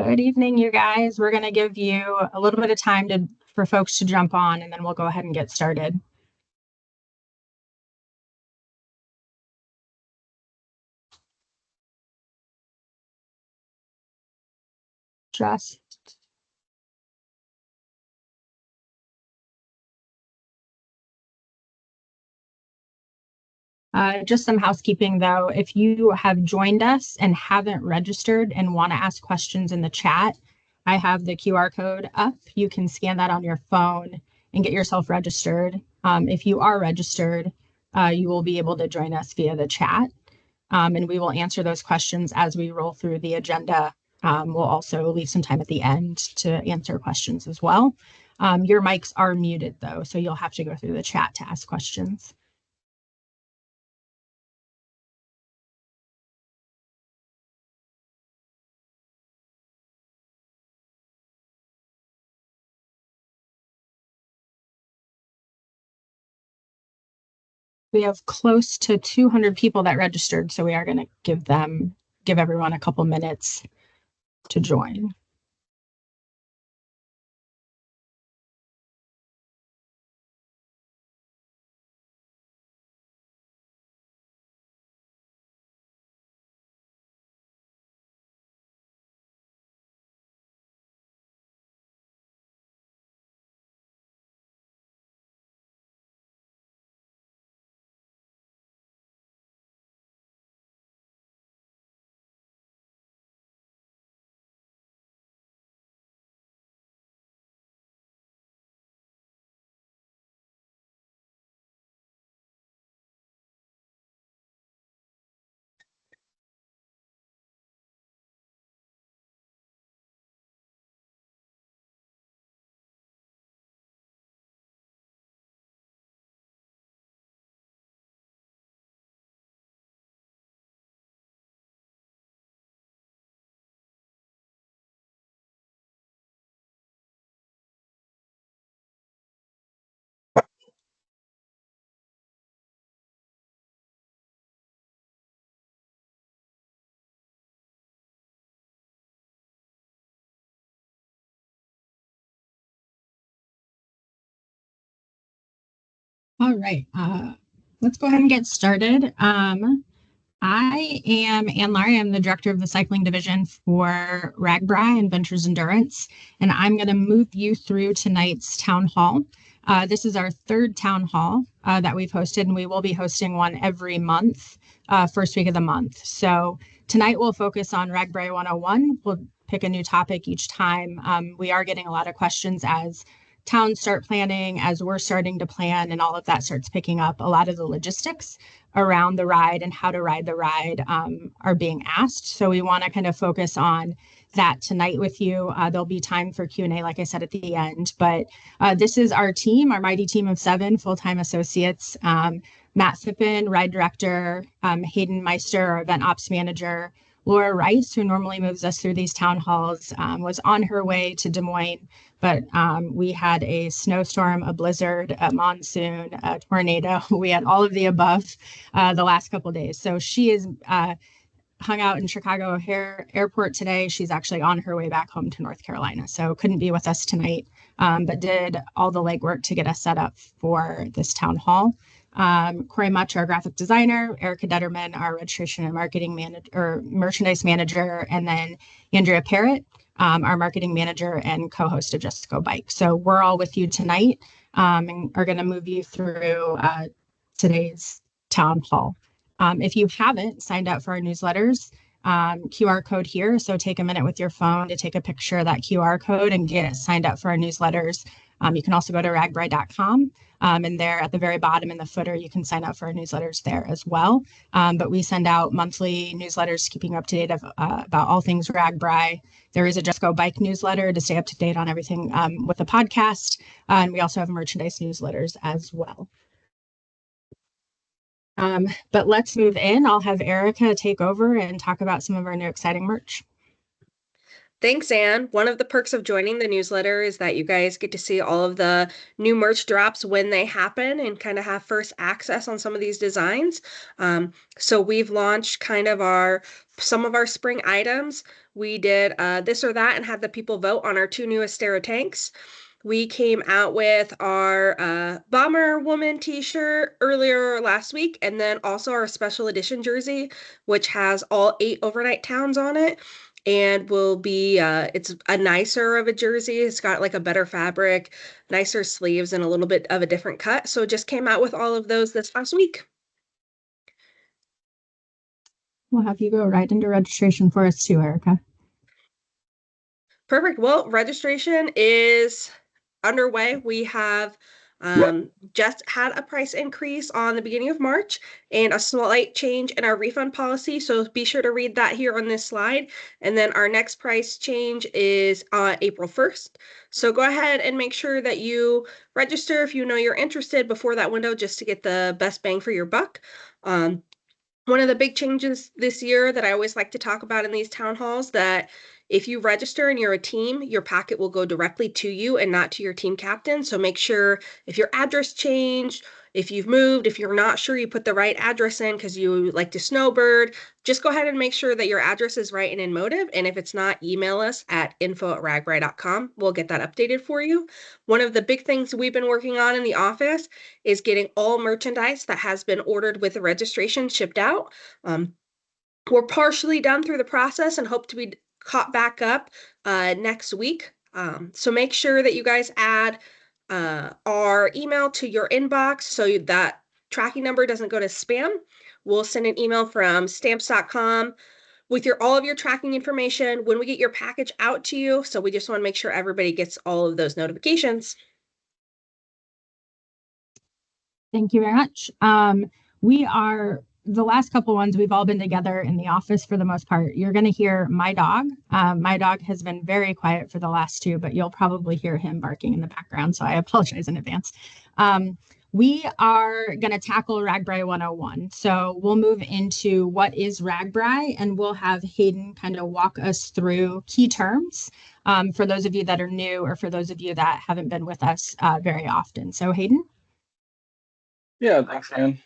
Good evening, you guys. We're going to give you a little bit of time for folks to jump on, and then we'll go ahead and get started. Just just some housekeeping, though. If you have joined us and haven't registered and want to ask questions in the chat, I have the QR code up. You can scan that on your phone and get yourself registered. If you are registered, you will be able to join us via the chat, and we will answer those questions as we roll through the agenda. We'll also leave some time at the end to answer questions as well. Your mics are muted, though, so you'll have to go through the chat to ask questions. We have close to 200 people that registered, so we are going to give everyone a couple minutes to join. All right, let's go ahead and get started. I am Ann Laurie. I'm the director of the cycling division for RAGBRAI and Ventures Endurance, and I'm going to move you through tonight's town hall. This is our third town hall that we've hosted, and we will be hosting one every month, first week of the month. So tonight we'll focus on RAGBRAI 101. We'll pick a new topic each time. We are getting a lot of questions as towns start planning, as we're starting to plan, and all of that starts picking up. A lot of the logistics around the ride and how to ride the ride are being asked. So we want to kind of focus on that tonight with you. There'll be time for Q&A, like I said, at the end. But this is our team, our mighty team of 7 full-time associates. Matt Phippen, ride director, Hayden Meister, our event ops manager, Laura Rice, who normally moves us through these town halls, was on her way to Des Moines, but we had a snowstorm, a blizzard, a monsoon, a tornado. We had all of the above the last couple of days. So she is hung out in Chicago O'Hare Airport today. She's actually on her way back home to North Carolina, so couldn't be with us tonight, but did all the legwork to get us set up for this town hall. Corey Much, our graphic designer, Erica Detterman, our registration and marketing manager or merchandise manager, and then Andrea Parrott, our marketing manager and co-host of Just Go Bike. So we're all with you tonight and are going to move you through today's town hall. If you haven't signed up for our newsletters, QR code here. So take a minute with your phone to take a picture of that QR code and get signed up for our newsletters. You can also go to ragbrai.com. And there at the very bottom in the footer, you can sign up for our newsletters there as well. But we send out monthly newsletters keeping up to date about all things RAGBRAI. There is a Just Go Bike newsletter to stay up to date on everything with the podcast. And we also have merchandise newsletters as well. But let's move in. I'll have Erica take over and talk about some of our new exciting merch. Thanks, Anne. One of the perks of joining the newsletter is that you guys get to see all of the new merch drops when they happen and kind of have first access on some of these designs. So we've launched kind of some of our spring items. We did this or that and had the people vote on our two newest Stera tanks. We came out with our Bomber Woman t-shirt earlier last week, and then also our special edition jersey, which has all 8 overnight towns on it, and will be it's a nicer of a jersey. It's got like a better fabric, nicer sleeves, and a little bit of a different cut. So just came out with all of those this last week. We'll have you go right into registration for us too, Erica. Perfect. Well, registration is underway. We have just had a price increase on the beginning of March and a slight change in our refund policy. So be sure to read that here on this slide. And then our next price change is April 1st. So go ahead and make sure that you register if you know you're interested before that window, just to get the best bang for your buck. One of the big changes this year that I always like to talk about in these town halls, that if you register and you're a team, your packet will go directly to you and not to your team captain. So make sure if your address changed, if you've moved, if you're not sure you put the right address in because you like to snowbird, just go ahead and make sure that your address is right and in motive. And if it's not, email us at info@ragbrai.com. We'll get that updated for you. One of the big things we've been working on in the office is getting all merchandise that has been ordered with the registration shipped out. We're partially done through the process and hope to be caught back up next week. So make sure that you guys add our email to your inbox so that tracking number doesn't go to spam. We'll send an email from stamps.com with all of your tracking information when we get your package out to you. So we just want to make sure everybody gets all of those notifications. Thank you very much. We are the last couple ones, we've all been together in the office for the most part. You're going to hear my dog. My dog has been very quiet for the last two, but you'll probably hear him barking in the background. So I apologize in advance. We are going to tackle RAGBRAI 101. So we'll move into what is RAGBRAI, and we'll have Hayden kind of walk us through key terms for those of you that are new or for those of you that haven't been with us very often. So Hayden? Yeah, thanks, Ann.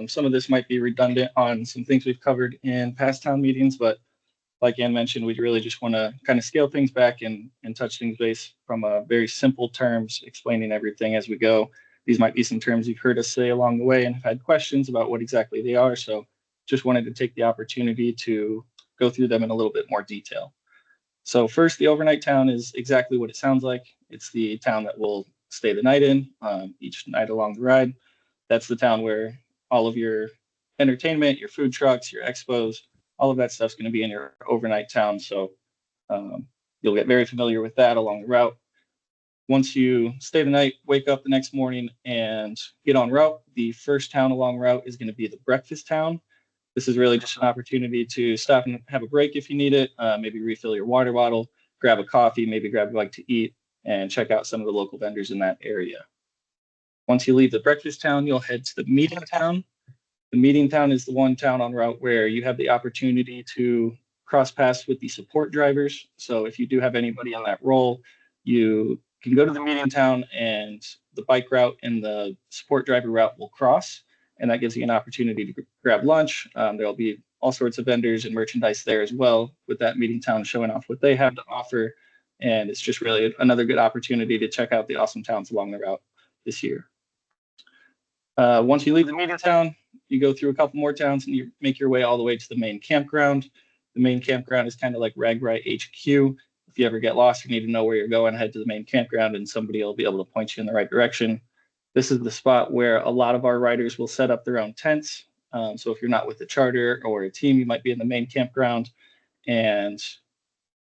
Some of this might be redundant on some things we've covered in past town meetings, but like Ann mentioned, we really just want to kind of scale things back and touch things base from a very simple terms, explaining everything as we go. These might be some terms you've heard us say along the way and have had questions about what exactly they are. So just wanted to take the opportunity to go through them in a little bit more detail. So first, the overnight town is exactly what it sounds like. It's the town that we'll stay the night in each night along the ride. That's the town where all of your entertainment, your food trucks, your expos, all of that stuff's going to be in your overnight town. So you'll get very familiar with that along the route. Once you stay the night, wake up the next morning and get on route, the first town along route is going to be the breakfast town. This is really just an opportunity to stop and have a break if you need it, maybe refill your water bottle, grab a coffee, maybe grab a bite to eat, and check out some of the local vendors in that area. Once you leave the breakfast town, you'll head to the meeting town. The meeting town is the one town on route where you have the opportunity to cross paths with the support drivers. So if you do have anybody on that role, you can go to the meeting town and the bike route and the support driver route will cross. And that gives you an opportunity to grab lunch. There'll be all sorts of vendors and merchandise there as well, with that meeting town showing off what they have to offer. And it's just really another good opportunity to check out the awesome towns along the route this year. Once you leave the meeting town, you go through a couple more towns and you make your way all the way to the main campground. The main campground is kind of like RAGBRAI HQ. If you ever get lost, you need to know where you're going, head to the main campground and somebody will be able to point you in the right direction. This is the spot where a lot of our riders will set up their own tents. So if you're not with a charter or a team, you might be in the main campground. And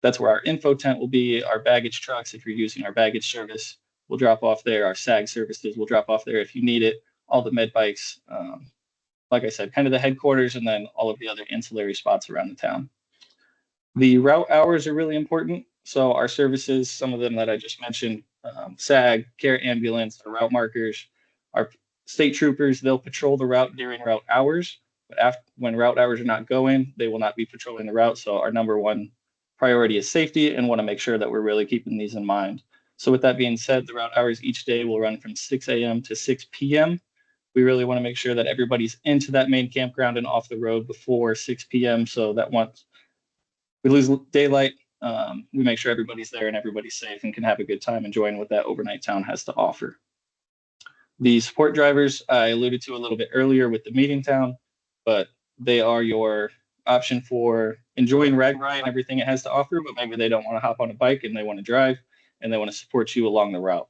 that's where our info tent will be. Our baggage trucks, if you're using our baggage service, will drop off there. Our SAG services will drop off there if you need it. All the med bikes, like I said, kind of the headquarters, and then all of the other ancillary spots around the town. The route hours are really important. So our services, some of them that I just mentioned, SAG, Care Ambulance, the route markers, our state troopers, they'll patrol the route during route hours. But when route hours are not going, they will not be patrolling the route. So our number one priority is safety and want to make sure that we're really keeping these in mind. So with that being said, the route hours each day will run from 6 a.m. to 6 p.m. We really want to make sure that everybody's into that main campground and off the road before 6 p.m. so that once we lose daylight, we make sure everybody's there and everybody's safe and can have a good time enjoying what that overnight town has to offer. The support drivers I alluded to a little bit earlier with the meeting town, but they are your option for enjoying RAGBRAI and everything it has to offer, but maybe they don't want to hop on a bike and they want to drive and they want to support you along the route.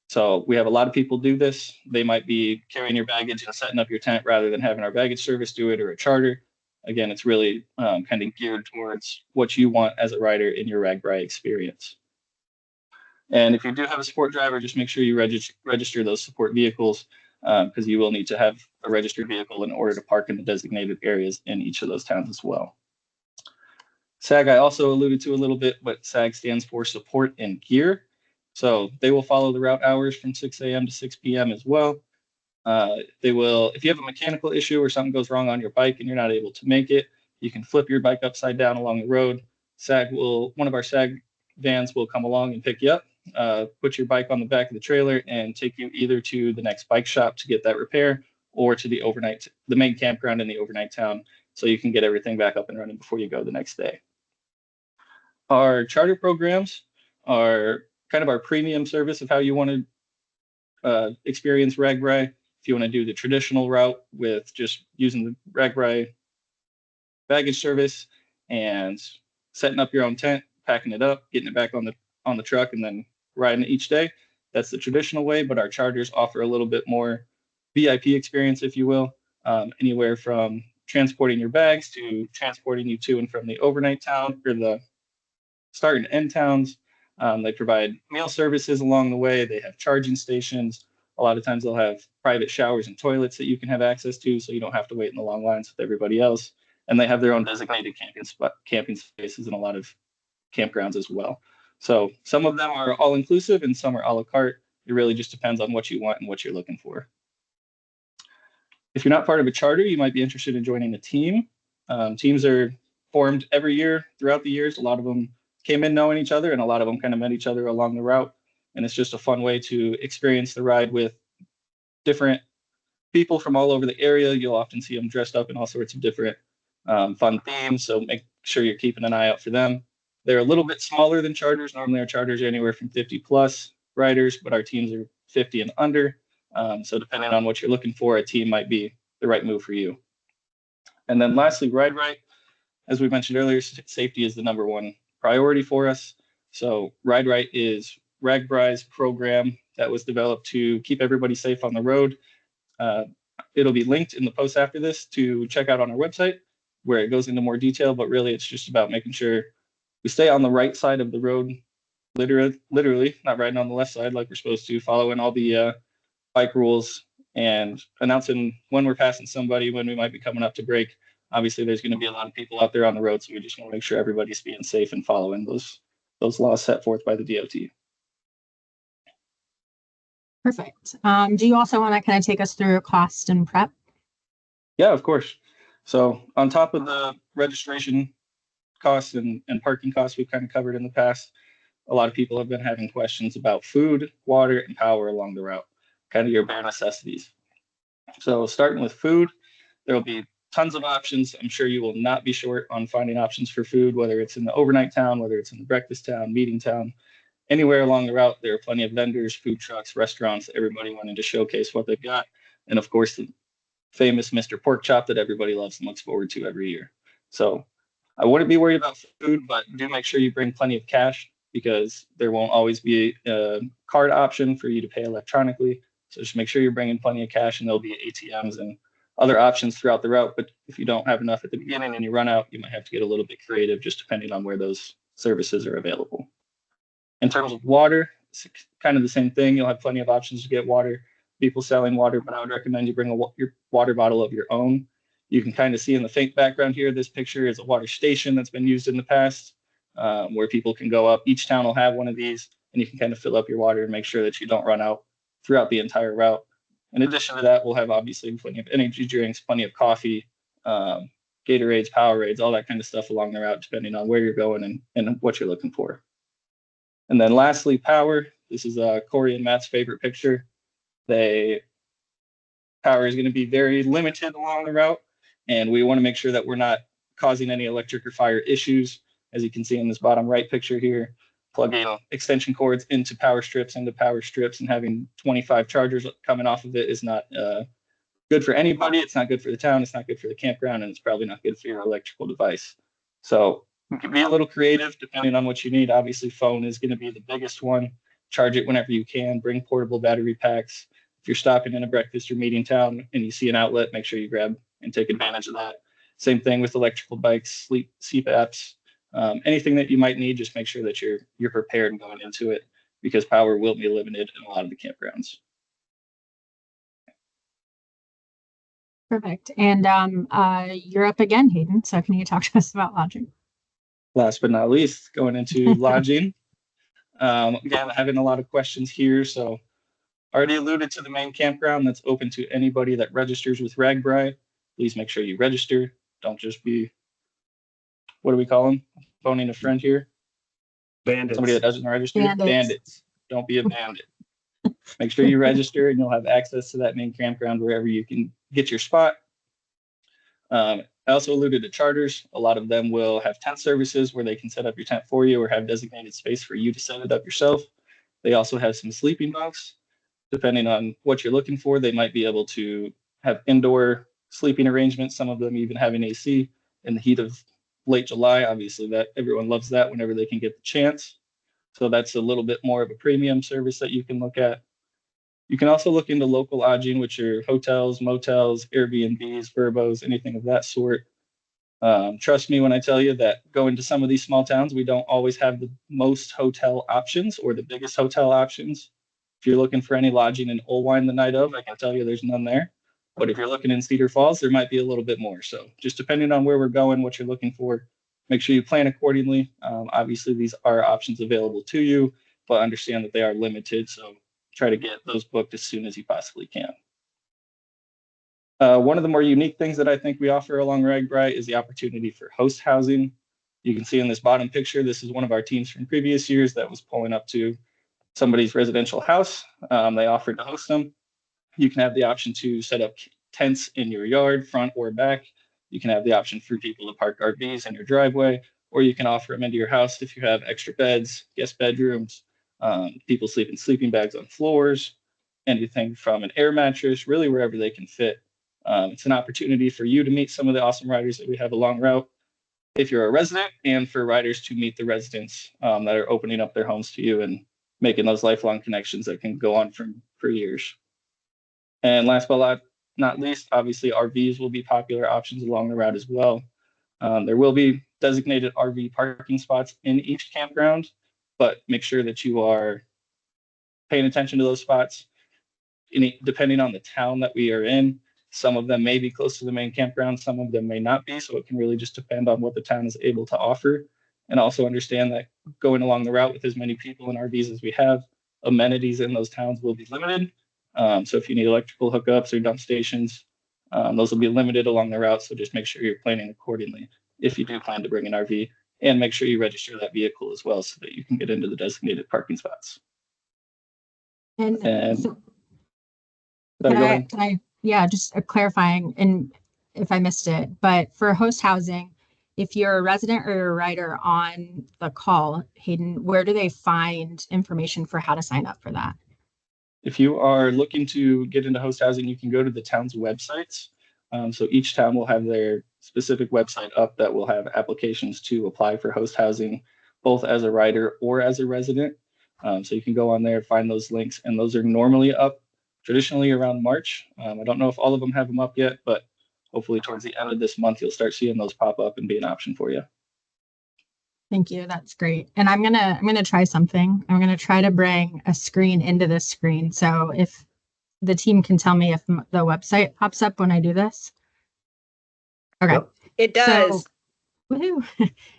So we have a lot of people do this. They might be carrying your baggage and setting up your tent rather than having our baggage service do it or a charter. Again, it's really kind of geared towards what you want as a rider in your RAGBRAI experience. And if you do have a support driver, just make sure you register those support vehicles because you will need to have a registered vehicle in order to park in the designated areas in each of those towns as well. SAG, I also alluded to a little bit, but SAG stands for Support and Gear. So they will follow the route hours from 6 a.m. to 6 p.m. as well. They will, if you have a mechanical issue or something goes wrong on your bike and you're not able to make it, you can flip your bike upside down along the road. One of our SAG vans will come along and pick you up, put your bike on the back of the trailer and take you either to the next bike shop to get that repair or to the main campground in the overnight town so you can get everything back up and running before you go the next day. Our charter programs are kind of our premium service of how you want to experience RAGBRAI. If you want to do the traditional route with just using the RAGBRAI baggage service and setting up your own tent, packing it up, getting it back on the truck, and then riding it each day, that's the traditional way. But our charters offer a little bit more VIP experience, if you will, anywhere from transporting your bags to transporting you to and from the overnight town or the start and end towns. They provide meal services along the way. They have charging stations. A lot of times they'll have private showers and toilets that you can have access to so you don't have to wait in the long lines with everybody else. And they have their own designated camping spaces in a lot of campgrounds as well. So some of them are all inclusive and some are a la carte. It really just depends on what you want and what you're looking for. If you're not part of a charter, you might be interested in joining a team. Teams are formed every year throughout the years. A lot of them came in knowing each other and a lot of them kind of met each other along the route. And it's just a fun way to experience the ride with different people from all over the area. You'll often see them dressed up in all sorts of different fun themes. So make sure you're keeping an eye out for them. They're a little bit smaller than charters. Normally our charters are anywhere from 50 plus riders, but our teams are 50 and under. So depending on what you're looking for, a team might be the right move for you. And then lastly, Ride Right. As we mentioned earlier, safety is the number one priority for us. So Ride Right is RAGBRAI's program that was developed to keep everybody safe on the road. It'll be linked in the post after this to check out on our website where it goes into more detail, but really it's just about making sure we stay on the right side of the road, literally not riding on the left side like we're supposed to, following all the bike rules and announcing when we're passing somebody, when we might be coming up to brake. Obviously, there's going to be a lot of people out there on the road, so we just want to make sure everybody's being safe and following those laws set forth by the DOT. Perfect. Do you also want to kind of take us through cost and prep? Yeah, of course. So on top of the registration costs and parking costs we've kind of covered in the past, a lot of people have been having questions about food, water, and power along the route, kind of your bare necessities. So starting with food, there will be tons of options. I'm sure you will not be short on finding options for food, whether it's in the overnight town, whether it's in the breakfast town, meeting town, anywhere along the route. There are plenty of vendors, food trucks, restaurants, everybody wanting to showcase what they've got. And of course, the famous Mr. Pork Chop that everybody loves and looks forward to every year. So I wouldn't be worried about food, but do make sure you bring plenty of cash because there won't always be a card option for you to pay electronically. So just make sure you're bringing plenty of cash, and there'll be ATMs and other options throughout the route. But if you don't have enough at the beginning and you run out, you might have to get a little bit creative just depending on where those services are available. In terms of water, it's kind of the same thing. You'll have plenty of options to get water, people selling water, but I would recommend you bring your water bottle of your own. You can kind of see in the faint background here, this picture is a water station that's been used in the past where people can go up. Each town will have one of these and you can kind of fill up your water and make sure that you don't run out throughout the entire route. In addition to that, we'll have obviously plenty of energy drinks, plenty of coffee, Gatorades, Powerades, all that kind of stuff along the route, depending on where you're going and what you're looking for. And then lastly, power. This is Corey and Matt's favorite picture. Power is going to be very limited along the route, and we want to make sure that we're not causing any electric or fire issues. As you can see in this bottom right picture here, plugging extension cords into power strips, and having 25 chargers coming off of it is not good for anybody. It's not good for the town. It's not good for the campground, and it's probably not good for your electrical device. So you can be a little creative depending on what you need. Obviously, phone is going to be the biggest one. Charge it whenever you can. Bring portable battery packs. If you're stopping in a breakfast or meeting town and you see an outlet, make sure you grab and take advantage of that. Same thing with electrical bikes, CPAPs, anything that you might need. Just make sure that you're prepared going into it, because power will be limited in a lot of the campgrounds. Perfect. And you're up again, Hayden. So can you talk to us about lodging? Last but not least, going into lodging. Again, having a lot of questions here. So already alluded to the main campground that's open to anybody that registers with RAGBRAI. Please make sure you register. Don't just be, what do we call them? Phoning a friend here. Bandits. Somebody that doesn't register. Bandits. Don't be a bandit. Make sure you register, and you'll have access to that main campground wherever you can get your spot. I also alluded to charters. A lot of them will have tent services where they can set up your tent for you or have designated space for you to set it up yourself. They also have some sleeping bunks. Depending on what you're looking for, they might be able to have indoor sleeping arrangements. Some of them even have an AC in the heat of late July. Obviously, that everyone loves that whenever they can get the chance. So that's a little bit more of a premium service that you can look at. You can also look into local lodging, which are hotels, motels, Airbnbs, Verbos, anything of that sort. Trust me when I tell you that going to some of these small towns, we don't always have the most hotel options or the biggest hotel options. If you're looking for any lodging in Olwine the night of, I can tell you there's none there. But if you're looking in Cedar Falls, there might be a little bit more. So just depending on where we're going, what you're looking for, make sure you plan accordingly. Obviously, these are options available to you, but understand that they are limited. So try to get those booked as soon as you possibly can. One of the more unique things that I think we offer along RAGBRAI is the opportunity for host housing. You can see in this bottom picture, this is one of our teams from previous years that was pulling up to somebody's residential house. They offered to host them. You can have the option to set up tents in your yard, front or back. You can have the option for people to park RVs in your driveway, or you can offer them into your house if you have extra beds, guest bedrooms, people sleep in sleeping bags on floors, anything from an air mattress, really wherever they can fit. It's an opportunity for you to meet some of the awesome riders that we have along route if you're a resident, and for riders to meet the residents that are opening up their homes to you and making those lifelong connections that can go on for years. And last but not least, obviously RVs will be popular options along the route as well. There will be designated RV parking spots in each campground, but make sure that you are paying attention to those spots. Depending on the town that we are in, some of them may be close to the main campground, some of them may not be. So it can really just depend on what the town is able to offer. And also understand that going along the route with as many people in RVs as we have, amenities in those towns will be limited. So if you need electrical hookups or dump stations, those will be limited along the route. So just make sure you're planning accordingly if you do plan to bring an RV, and make sure you register that vehicle as well so that you can get into the designated parking spots. And So, can I, yeah, just clarifying, and if I missed it, but for host housing, if you're a resident or a rider on the call, Hayden, where do they find information for how to sign up for that? If you are looking to get into host housing, you can go to the town's websites. So each town will have their specific website up that will have applications to apply for host housing, both as a rider or as a resident. So you can go on there, find those links, and those are normally up traditionally around March. I don't know if all of them have them up yet, but hopefully towards the end of this month, you'll start seeing those pop up and be an option for you. Thank you. That's great. And I'm gonna try something. I'm gonna try to bring a screen into this screen. So if the team can tell me if the website pops up when I do this. Okay. Yep. It does. So, woohoo.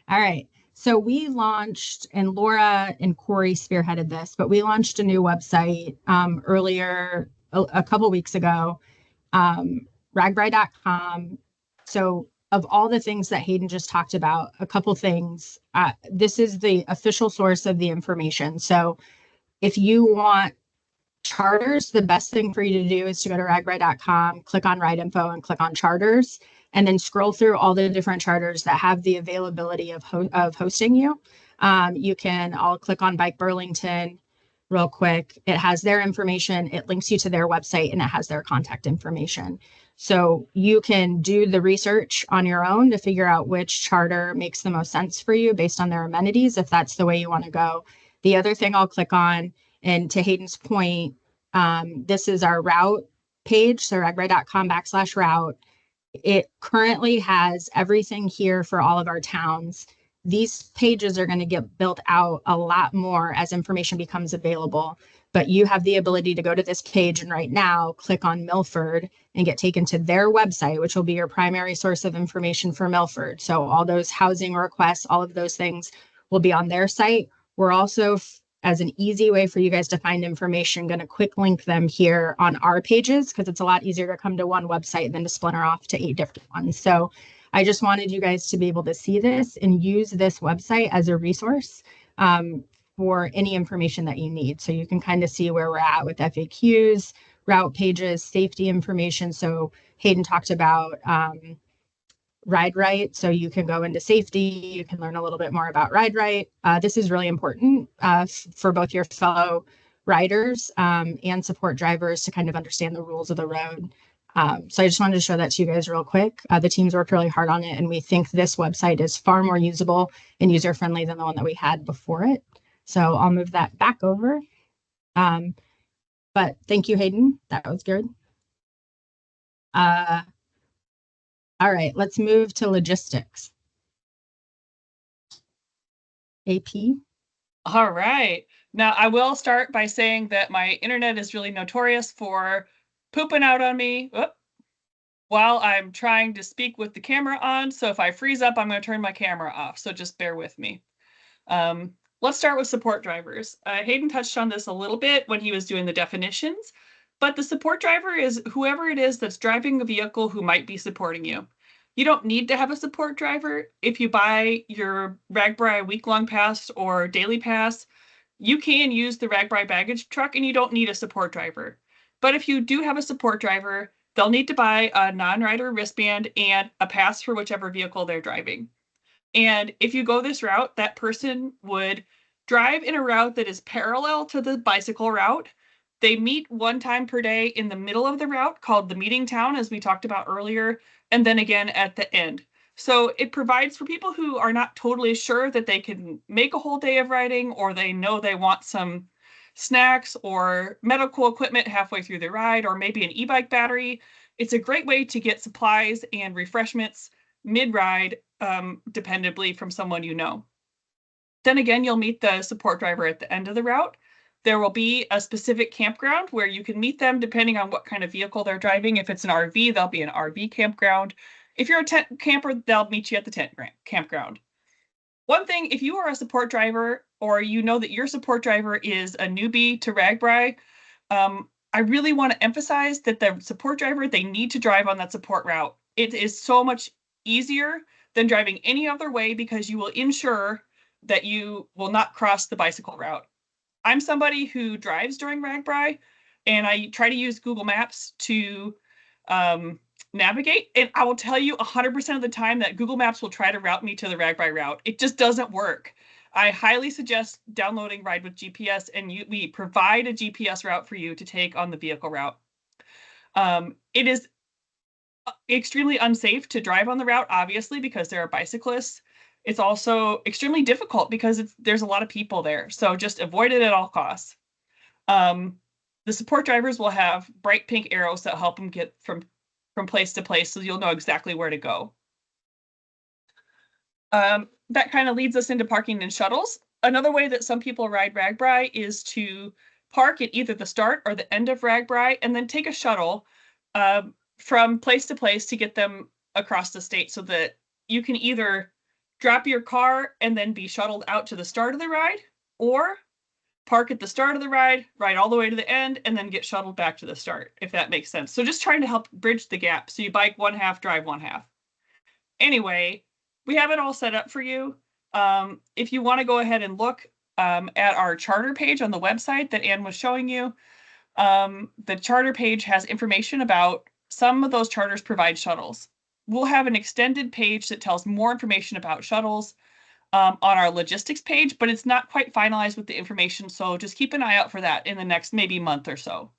All right. So we launched, and Laura and Corey spearheaded this, but we launched a new website earlier, a couple weeks ago, ragbrai.com. So of all the things that Hayden just talked about, a couple things. This is the official source of the information. So if you want charters, the best thing for you to do is to go to ragbrai.com, click on Ride Info, and click on charters, and then scroll through all the different charters that have the availability of hosting you. I'll click on Bike Burlington real quick. It has their information. It links you to their website, and it has their contact information. So you can do the research on your own to figure out which charter makes the most sense for you based on their amenities, if that's the way you want to go. The other thing I'll click on, and to Hayden's point, this is our route page, so ragbrai.com/route. It currently has everything here for all of our towns. These pages are going to get built out a lot more as information becomes available, but you have the ability to go to this page and right now click on Milford and get taken to their website, which will be your primary source of information for Milford. So all those housing requests, all of those things will be on their site. We're also, as an easy way for you guys to find information, going to quick link them here on our pages, because it's a lot easier to come to one website than to splinter off to 8 different ones. So I just wanted you guys to be able to see this and use this website as a resource for any information that you need. So you can kind of see where we're at with FAQs, route pages, safety information. So Hayden talked about Ride Right. So you can go into safety, you can learn a little bit more about Ride Right. This is really important for both your fellow riders and support drivers to kind of understand the rules of the road. So I just wanted to show that to you guys real quick. The teams worked really hard on it, and we think this website is far more usable and user-friendly than the one that we had before it. So I'll move that back over. But thank you, Hayden. That was good. All right, let's move to logistics. AP. All right. Now, I will start by saying that my internet is really notorious for pooping out on me while I'm trying to speak with the camera on. So if I freeze up, I'm going to turn my camera off. So just bear with me. Let's start with support drivers. Hayden touched on this a little bit when he was doing the definitions, but the support driver is whoever it is that's driving a vehicle who might be supporting you. You don't need to have a support driver. If you buy your RAGBRAI week-long pass or daily pass, you can use the RAGBRAI baggage truck and you don't need a support driver. But if you do have a support driver, they'll need to buy a non-rider wristband and a pass for whichever vehicle they're driving. And if you go this route, that person would drive in a route that is parallel to the bicycle route. They meet one time per day in the middle of the route called the meeting town, as we talked about earlier, and then again at the end. So it provides for people who are not totally sure that they can make a whole day of riding, or they know they want some snacks or medical equipment halfway through the ride, or maybe an e-bike battery. It's a great way to get supplies and refreshments mid-ride, dependably from someone you know. Then again, you'll meet the support driver at the end of the route. There will be a specific campground where you can meet them depending on what kind of vehicle they're driving. If it's an RV, there'll be an RV campground. If you're a tent camper, they'll meet you at the tent campground. One thing, if you are a support driver or you know that your support driver is a newbie to RAGBRAI, I really want to emphasize that the support driver, they need to drive on that support route. It is so much easier than driving any other way because you will ensure that you will not cross the bicycle route. I'm somebody who drives during RAGBRAI, and I try to use Google Maps to navigate. And I will tell you 100% of the time that Google Maps will try to route me to the RAGBRAI route. It just doesn't work. I highly suggest downloading Ride with GPS, and we provide a GPS route for you to take on the vehicle route. It is extremely unsafe to drive on the route, obviously, because there are bicyclists. It's also extremely difficult because there's a lot of people there. So just avoid it at all costs. The support drivers will have bright pink arrows that help them get from place to place, so you'll know exactly where to go. That kind of leads us into parking and shuttles. Another way that some people ride RAGBRAI is to park at either the start or the end of RAGBRAI and then take a shuttle from place to place to get them across the state, so that you can either drop your car and then be shuttled out to the start of the ride, or park at the start of the ride all the way to the end, and then get shuttled back to the start, if that makes sense. So just trying to help bridge the gap. So you bike one half, drive one half. Anyway, we have it all set up for you. If you want to go ahead and look at our charter page on the website that Anne was showing you, the charter page has information about some of those charters provide shuttles. We'll have an extended page that tells more information about shuttles on our logistics page, but it's not quite finalized with the information, so just keep an eye out for that in the next maybe month or so.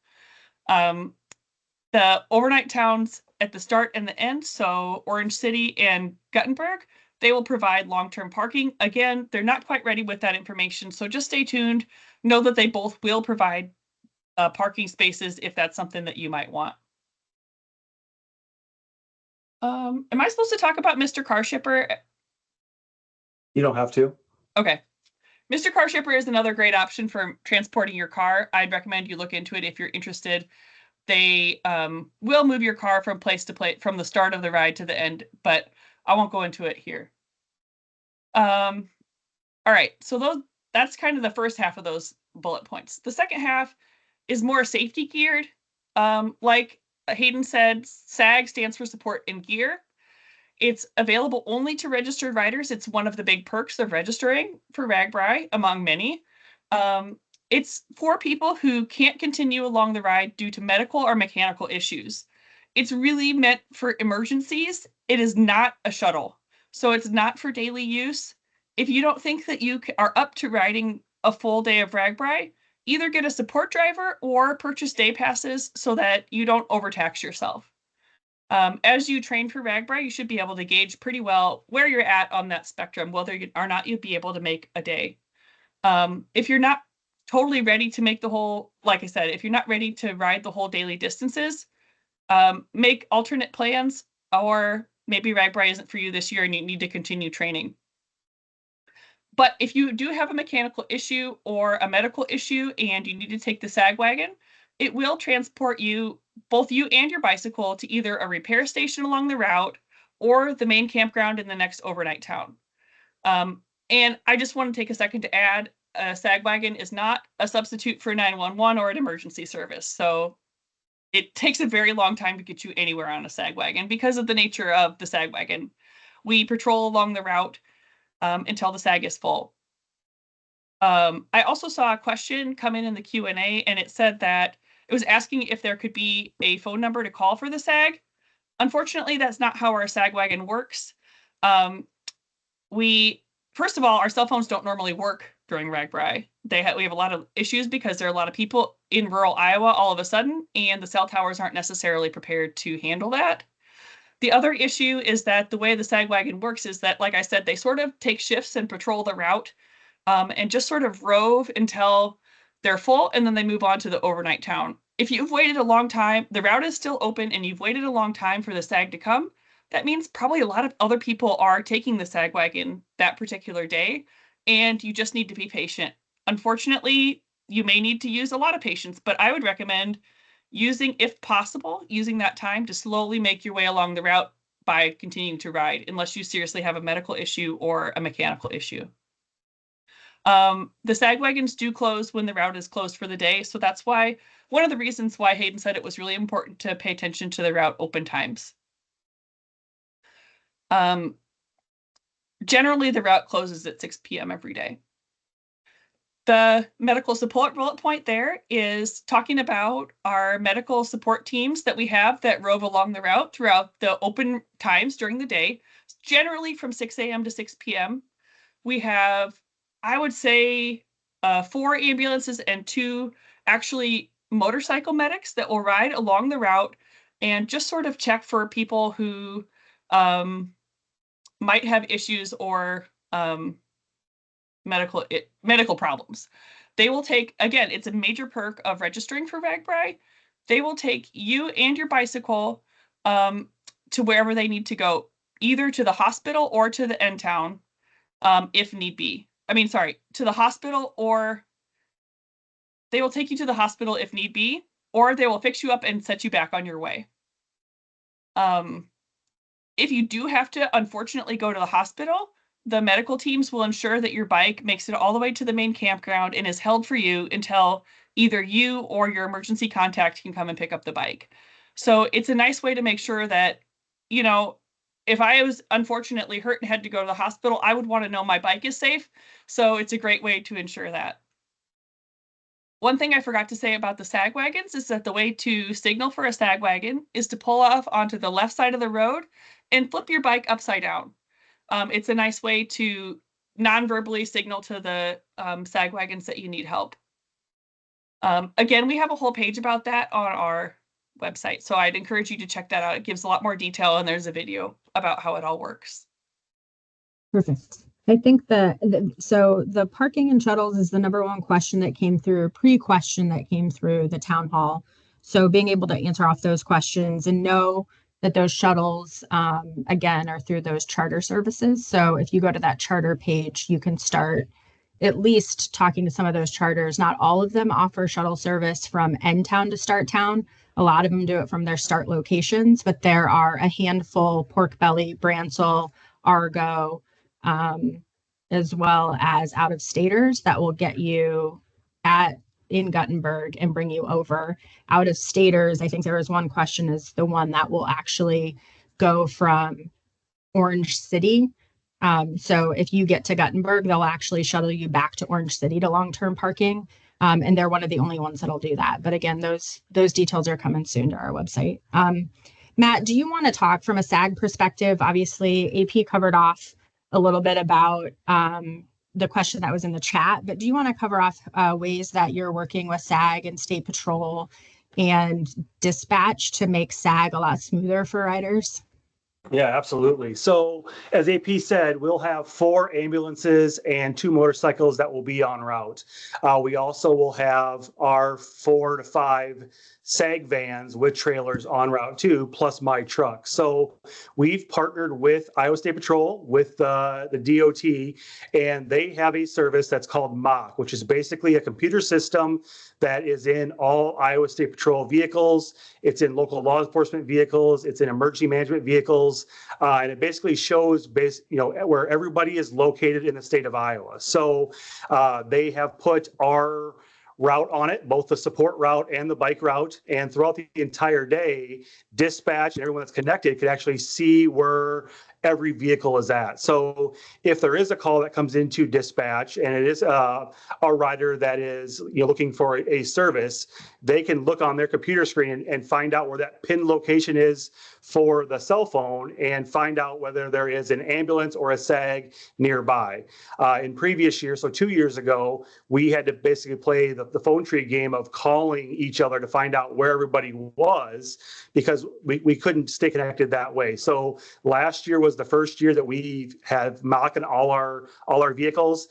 The overnight towns at the start and the end, so Orange City and Guttenberg, they will provide long-term parking. Again, they're not quite ready with that information, so just stay tuned. Know that they both will provide parking spaces if that's something that you might want. Am I supposed to talk about Mr. Car Shipper? You don't have to. Okay. Mr. Car Shipper is another great option for transporting your car. I'd recommend you look into it if you're interested. They will move your car from place to place from the start of the ride to the end, but I won't go into it here. All right, so that's kind of the first half of those bullet points. The second half is more safety geared. Like Hayden said, SAG stands for Support and Gear. It's available only to registered riders. It's one of the big perks of registering for RAGBRAI, among many. It's for people who can't continue along the ride due to medical or mechanical issues. It's really meant for emergencies. It is not a shuttle, so it's not for daily use. If you don't think that you are up to riding a full day of RAGBRAI, either get a support driver or purchase day passes so that you don't overtax yourself. As you train for RAGBRAI, you should be able to gauge pretty well where you're at on that spectrum, whether or not you'll be able to make a day. If you're not totally ready to make the whole, like I said, if you're not ready to ride the whole daily distances, make alternate plans, or maybe RAGBRAI isn't for you this year and you need to continue training. But if you do have a mechanical issue or a medical issue and you need to take the SAG wagon, it will transport you, both you and your bicycle, to either a repair station along the route or the main campground in the next overnight town. And I just want to take a second to add, a SAG wagon is not a substitute for 911 or an emergency service. So it takes a very long time to get you anywhere on a SAG wagon because of the nature of the SAG wagon. We patrol along the route until the SAG is full. I also saw a question come in the Q&A, and it said that it was asking if there could be a phone number to call for the SAG. Unfortunately, that's not how our SAG wagon works. First of all, our cell phones don't normally work during RAGBRAI. We have a lot of issues because there are a lot of people in rural Iowa all of a sudden, and the cell towers aren't necessarily prepared to handle that. The other issue is that the way the SAG wagon works is that, like I said, they sort of take shifts and patrol the route and just sort of rove until they're full, and then they move on to the overnight town. If you've waited a long time, the route is still open, and you've waited a long time for the SAG to come, that means probably a lot of other people are taking the SAG wagon that particular day, and you just need to be patient. Unfortunately, you may need to use a lot of patience, but I would recommend using, if possible, using that time to slowly make your way along the route by continuing to ride, unless you seriously have a medical issue or a mechanical issue. The SAG wagons do close when the route is closed for the day, so that's why one of the reasons why Hayden said it was really important to pay attention to the route open times. Generally, the route closes at 6 p.m. every day. The medical support bullet point there is talking about our medical support teams that we have that rove along the route throughout the open times during the day, generally from 6 a.m. to 6 p.m. We have, I would say, 4 ambulances and 2 actually motorcycle medics that will ride along the route and just sort of check for people who might have issues or medical problems. They will take, again, it's a major perk of registering for RAGBRAI. They will take you and your bicycle to wherever they need to go, either to the hospital or to the end town, if need be. To the hospital, or they will take you to the hospital if need be, or they will fix you up and set you back on your way. If you do have to, unfortunately, go to the hospital, the medical teams will ensure that your bike makes it all the way to the main campground and is held for you until either you or your emergency contact can come and pick up the bike. So it's a nice way to make sure that, if I was unfortunately hurt and had to go to the hospital, I would want to know my bike is safe. So it's a great way to ensure that. One thing I forgot to say about the sag wagons is that the way to signal for a sag wagon is to pull off onto the left side of the road and flip your bike upside down. It's a nice way to non-verbally signal to the sag wagons that you need help. Again, we have a whole page about that on our website, so I'd encourage you to check that out. It gives a lot more detail, and there's a video about how it all works. Perfect. I think so the parking and shuttles is the #1 question that came through, pre-question that came through the town hall. So being able to answer off those questions and know that those shuttles, again, are through those charter services. So if you go to that charter page, you can start at least talking to some of those charters. Not all of them offer shuttle service from end town to start town. A lot of them do it from their start locations, but there are a handful: Pork Belly, Bransell, Argo, as well as out of staters that will get you in Guttenberg and bring you over. Out of staters, I think there was one question, is the one that will actually go from Orange City. So if you get to Guttenberg, they'll actually shuttle you back to Orange City to long-term parking. And they're one of the only ones that'll do that. But again, those details are coming soon to our website. Matt, do you want to talk from a SAG perspective? Obviously, AP covered off a little bit about the question that was in the chat, but do you want to cover off ways that you're working with SAG and State Patrol and dispatch to make SAG a lot smoother for riders? Yeah, absolutely. So as AP said, we'll have 4 ambulances and 2 motorcycles that will be en route. We also will have our 4 to 5 SAG vans with trailers en route too, plus my truck. So we've partnered with Iowa State Patrol, with the DOT, and they have a service that's called MOC, which is basically a computer system that is in all Iowa State Patrol vehicles. It's in local law enforcement vehicles. It's in emergency management vehicles. And it basically shows where everybody is located in the state of Iowa. So they have put our route on it, both the support route and the bike route. And throughout the entire day, dispatch and everyone that's connected could actually see where every vehicle is at. So if there is a call that comes into dispatch and it is a rider that is looking for a service, they can look on their computer screen and find out where that pin location is for the cell phone and find out whether there is an ambulance or a SAG nearby. In previous years, so 2 years ago, we had to basically play the phone tree game of calling each other to find out where everybody was, because we couldn't stay connected that way. So last year was the first year that we have MOC in all our vehicles.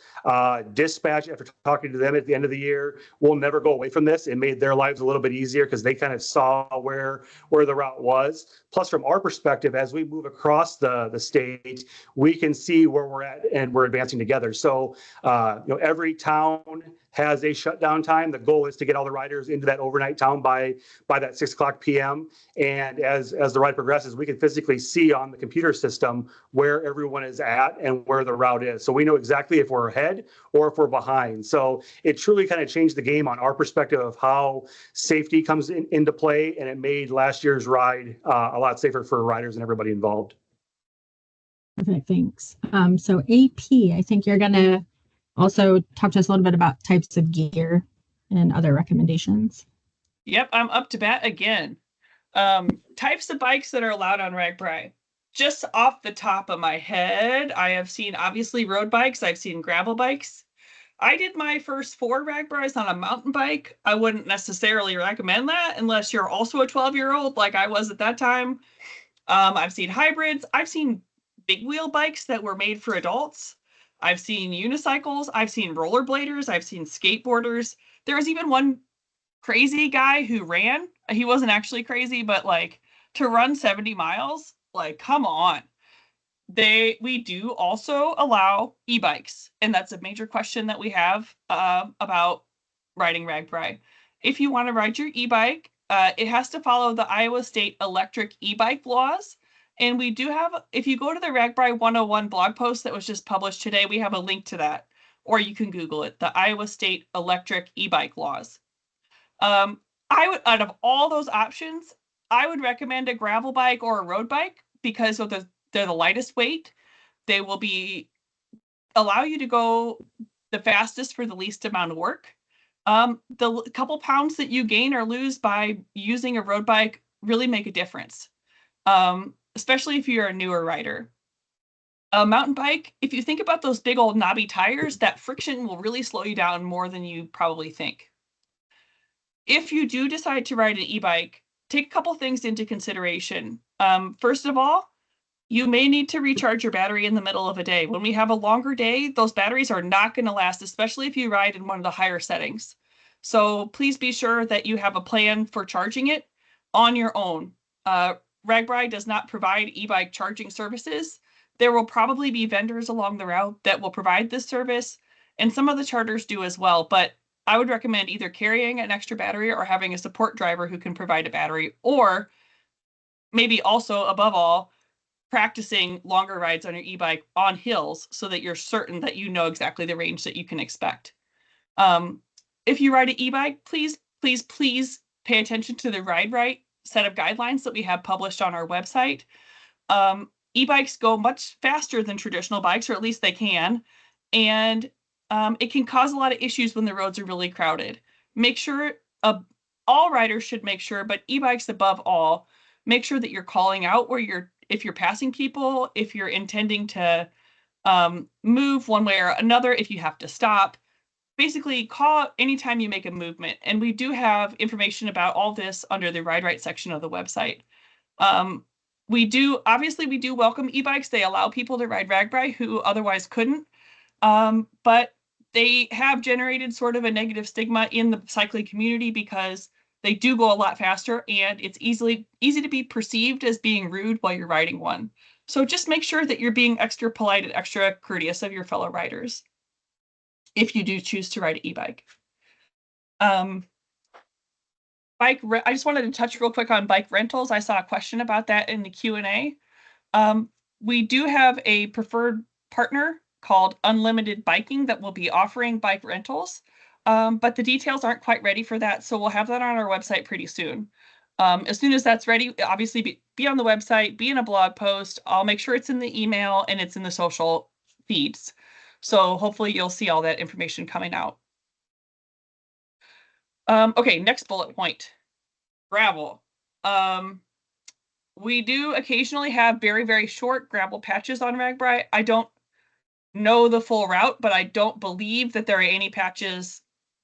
Dispatch, after talking to them at the end of the year, will never go away from this. It made their lives a little bit easier because they kind of saw where the route was. Plus, from our perspective, as we move across the state, we can see where we're at and we're advancing together. So, every town has a shutdown time. The goal is to get all the riders into that overnight town by that 6 o'clock p.m. And as the ride progresses, we can physically see on the computer system where everyone is at and where the route is. So we know exactly if we're ahead or if we're behind. So it truly kind of changed the game on our perspective of how safety comes into play. And it made last year's ride a lot safer for riders and everybody involved. Perfect, thanks. So AP, I think you're going to also talk to us a little bit about types of gear and other recommendations. Yep, I'm up to bat again. Types of bikes that are allowed on RAGBRAI. Just off the top of my head, I have seen obviously road bikes. I've seen gravel bikes. I did my first 4 RAGBRAIs on a mountain bike. I wouldn't necessarily recommend that unless you're also a 12-year-old like I was at that time. I've seen hybrids. I've seen big wheel bikes that were made for adults. I've seen unicycles. I've seen rollerbladers. I've seen skateboarders. There was even one crazy guy who ran. He wasn't actually crazy, but like to run 70 miles, like, come on. We do also allow e-bikes, and that's a major question that we have about riding RAGBRAI. If you want to ride your e-bike, it has to follow the Iowa State electric e-bike laws. And we do have, if you go to the RAGBRAI 101 blog post that was just published today, we have a link to that, or you can Google it, the Iowa State electric e-bike laws. I would, out of all those options, I would recommend a gravel bike or a road bike because of the They're the lightest weight. They will allow you to go the fastest for the least amount of work. The couple pounds that you gain or lose by using a road bike really make a difference, especially if you're a newer rider. A mountain bike, if you think about those big old knobby tires, that friction will really slow you down more than you probably think. If you do decide to ride an e-bike, take a couple things into consideration. First of all, you may need to recharge your battery in the middle of a day. When we have a longer day, those batteries are not going to last, especially if you ride in one of the higher settings. So please be sure that you have a plan for charging it on your own. RAGBRAI does not provide e-bike charging services. There will probably be vendors along the route that will provide this service, and some of the charters do as well, but I would recommend either carrying an extra battery or having a support driver who can provide a battery, or maybe also, above all, practicing longer rides on your e-bike on hills so that you're certain that you know exactly the range that you can expect. If you ride an e-bike, please pay attention to the Ride Right set of guidelines that we have published on our website. E-bikes go much faster than traditional bikes, or at least they can, and it can cause a lot of issues when the roads are really crowded. Make sure, all riders should make sure, but e-bikes above all, make sure that you're calling out if you're passing people, if you're intending to move one way or another, if you have to stop. Basically, call anytime you make a movement. And we do have information about all this under the Ride Right section of the website. We do welcome e-bikes. They allow people to ride RAGBRAI who otherwise couldn't. But they have generated sort of a negative stigma in the cycling community because they do go a lot faster, and it's easy to be perceived as being rude while you're riding one. So just make sure that you're being extra polite and extra courteous of your fellow riders if you do choose to ride an e-bike. I just wanted to touch real quick on bike rentals. I saw a question about that in the Q&A. We do have a preferred partner called Unlimited Biking that will be offering bike rentals, but the details aren't quite ready for that, so we'll have that on our website pretty soon. As soon as that's ready, obviously be on the website, be in a blog post. I'll make sure it's in the email and it's in the social feeds. So hopefully you'll see all that information coming out. Okay, next bullet point, gravel. We do occasionally have very, very short gravel patches on RAGBRAI. I don't know the full route, but I don't believe that there are any patches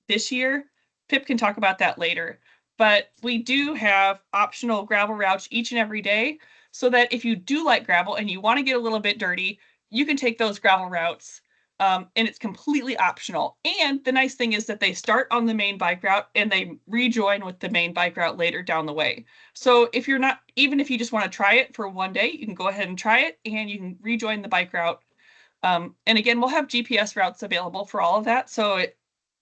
this year. Pip can talk about that later. But we do have optional gravel routes each and every day, so that if you do like gravel and you want to get a little bit dirty, you can take those gravel routes, and it's completely optional. And the nice thing is that they start on the main bike route and they rejoin with the main bike route later down the way. So if you're not, even if you just want to try it for one day, you can go ahead and try it and you can rejoin the bike route. And again, we'll have GPS routes available for all of that. So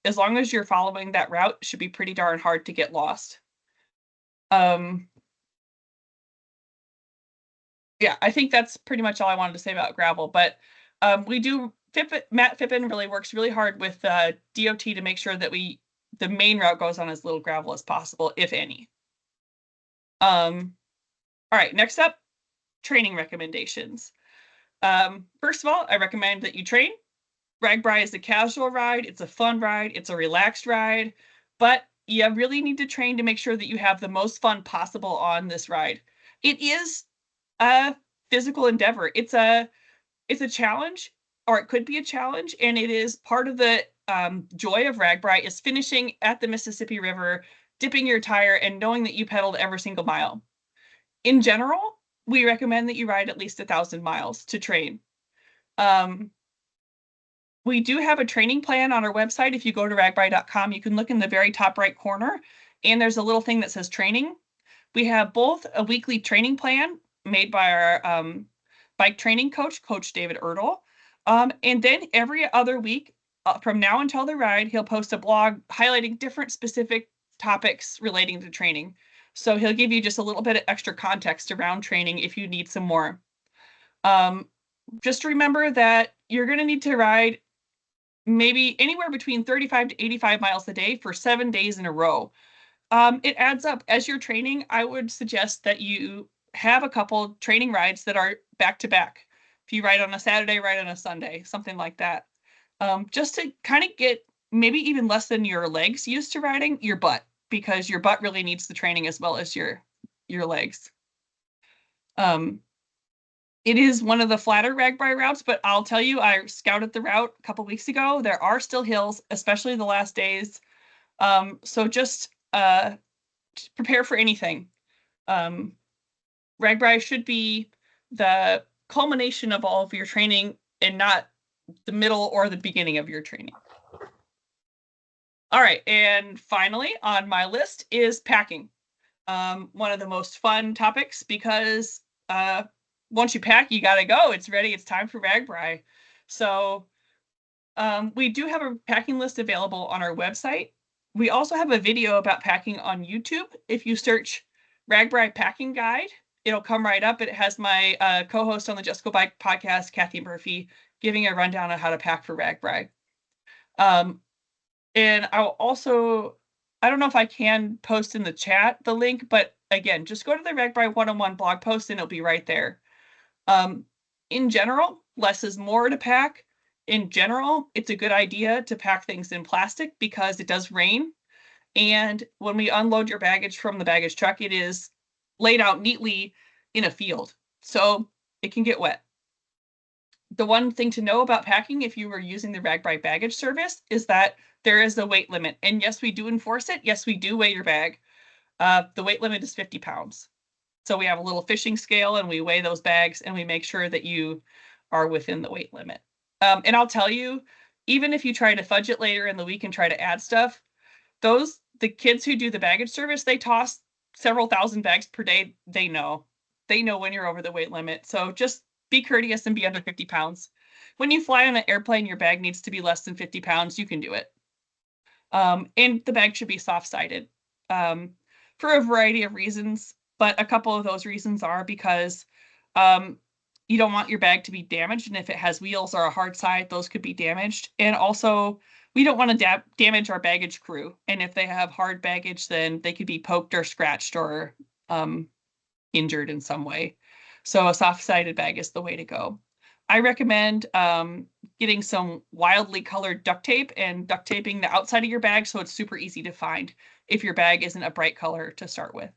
as long as you're following that route, it should be pretty darn hard to get lost. Yeah, I think that's pretty much all I wanted to say about gravel, but Matt Phippen really works really hard with DOT to make sure that the main route goes on as little gravel as possible, if any. All right, next up, training recommendations. First of all, I recommend that you train. RAGBRAI is a casual ride, it's a fun ride, it's a relaxed ride, but you really need to train to make sure that you have the most fun possible on this ride. It is a physical endeavor. It's a challenge, or it could be a challenge, and it is part of the joy of RAGBRAI is finishing at the Mississippi River, dipping your tire, and knowing that you pedaled every single mile. In general, we recommend that you ride at least 1,000 miles to train. We do have a training plan on our website. If you go to ragbrai.com, you can look in the very top right corner, and there's a little thing that says training. We have both a weekly training plan made by our bike training coach, Coach David Ertl. And then every other week, from now until the ride, he'll post a blog highlighting different specific topics relating to training. So he'll give you just a little bit of extra context around training if you need some more. Just remember that you're going to need to ride maybe anywhere between 35 to 85 miles a day for 7 days in a row. It adds up. As you're training, I would suggest that you have a couple training rides that are back to back. If you ride on a Saturday, ride on a Sunday, something like that. Just to kind of get maybe even less than your legs used to riding, your butt, because your butt really needs the training as well as your legs. It is one of the flatter RAGBRAI routes, but I'll tell you, I scouted the route a couple weeks ago. There are still hills, especially the last days. So just prepare for anything. RAGBRAI should be the culmination of all of your training and not the middle or the beginning of your training. All right, and finally on my list is packing. One of the most fun topics because once you pack, you gotta go. It's ready. It's time for RAGBRAI. So we do have a packing list available on our website. We also have a video about packing on YouTube. If you search RAGBRAI Packing Guide, it'll come right up. It has my co-host on the Just Go Bike podcast, Kathy Murphy, giving a rundown on how to pack for RAGBRAI. And I'll also, I don't know if I can post in the chat the link, but again, just go to the RAGBRAI 101 blog post and it'll be right there. In general, less is more to pack. In general, it's a good idea to pack things in plastic because it does rain. And when we unload your baggage from the baggage truck, it is laid out neatly in a field. So it can get wet. The one thing to know about packing, if you were using the RAGBRAI baggage service, is that there is a weight limit. And yes, we do enforce it. Yes, we do weigh your bag. The weight limit is 50 pounds. So we have a little fishing scale and we weigh those bags and we make sure that you are within the weight limit. And I'll tell you, even if you try to fudge it later in the week and try to add stuff, the kids who do the baggage service, they toss several thousand bags per day. They know when you're over the weight limit. So just be courteous and be under 50 pounds. When you fly on an airplane, your bag needs to be less than 50 pounds. You can do it. And the bag should be soft-sided for a variety of reasons. But a couple of those reasons are because you don't want your bag to be damaged. And if it has wheels or a hard side, those could be damaged. And also, we don't want to damage our baggage crew. And if they have hard baggage, then they could be poked or scratched or injured in some way. So a soft-sided bag is the way to go. I recommend getting some wildly colored duct tape and duct taping the outside of your bag so it's super easy to find if your bag isn't a bright color to start with.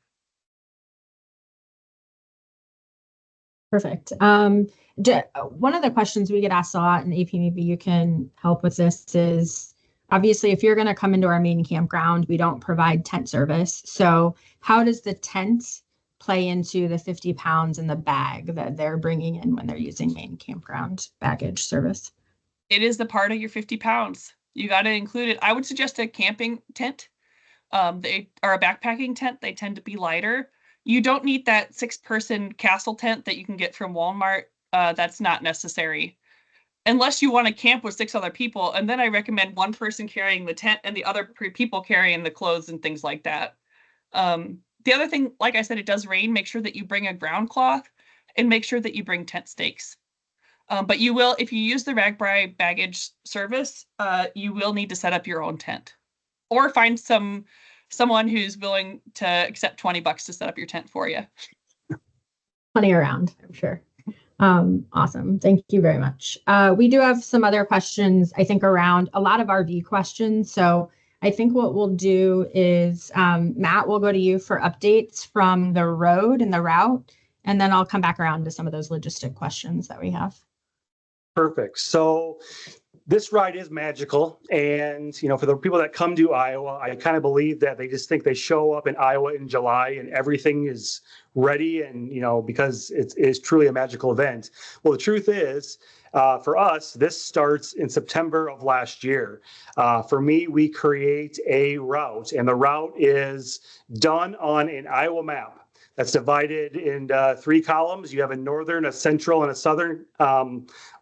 Perfect. One of the questions we get asked a lot, and AP, maybe you can help with this, is obviously if you're going to come into our main campground, we don't provide tent service. So how does the tent play into the 50 pounds in the bag that they're bringing in when they're using main campground baggage service? It is the part of your 50 pounds. You got to include it. I would suggest a camping tent. They are a backpacking tent. They tend to be lighter. You don't need that 6-person castle tent that you can get from Walmart. That's not necessary. Unless you want to camp with 6 other people. And then I recommend one person carrying the tent and the other people carrying the clothes and things like that. The other thing, like I said, it does rain. Make sure that you bring a ground cloth and make sure that you bring tent stakes. But you will, if you use the RAGBRAI baggage service, you will need to set up your own tent or find someone who's willing to accept $20 to set up your tent for you. Plenty around, I'm sure. Awesome. Thank you very much. We do have some other questions, I think, around a lot of RV questions. So I think what we'll do is, Matt, we'll go to you for updates from the road and the route, and then I'll come back around to some of those logistic questions that we have. Perfect. So this ride is magical. And, for the people that come to Iowa, I kind of believe that they just think they show up in Iowa in July and everything is ready and, because it is truly a magical event. Well, the truth is, for us, this starts in September of last year. For me, we create a route, and the route is done on an Iowa map. That's divided into 3 columns. You have a northern, a central, and a southern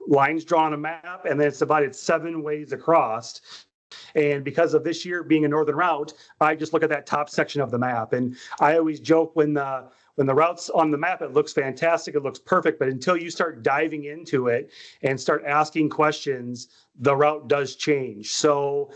lines drawn on a map, and then it's divided 7 ways across. And because of this year being a northern route, I just look at that top section of the map. And I always joke when the route's on the map, it looks fantastic, it looks perfect, but until you start diving into it and start asking questions, the route does change. So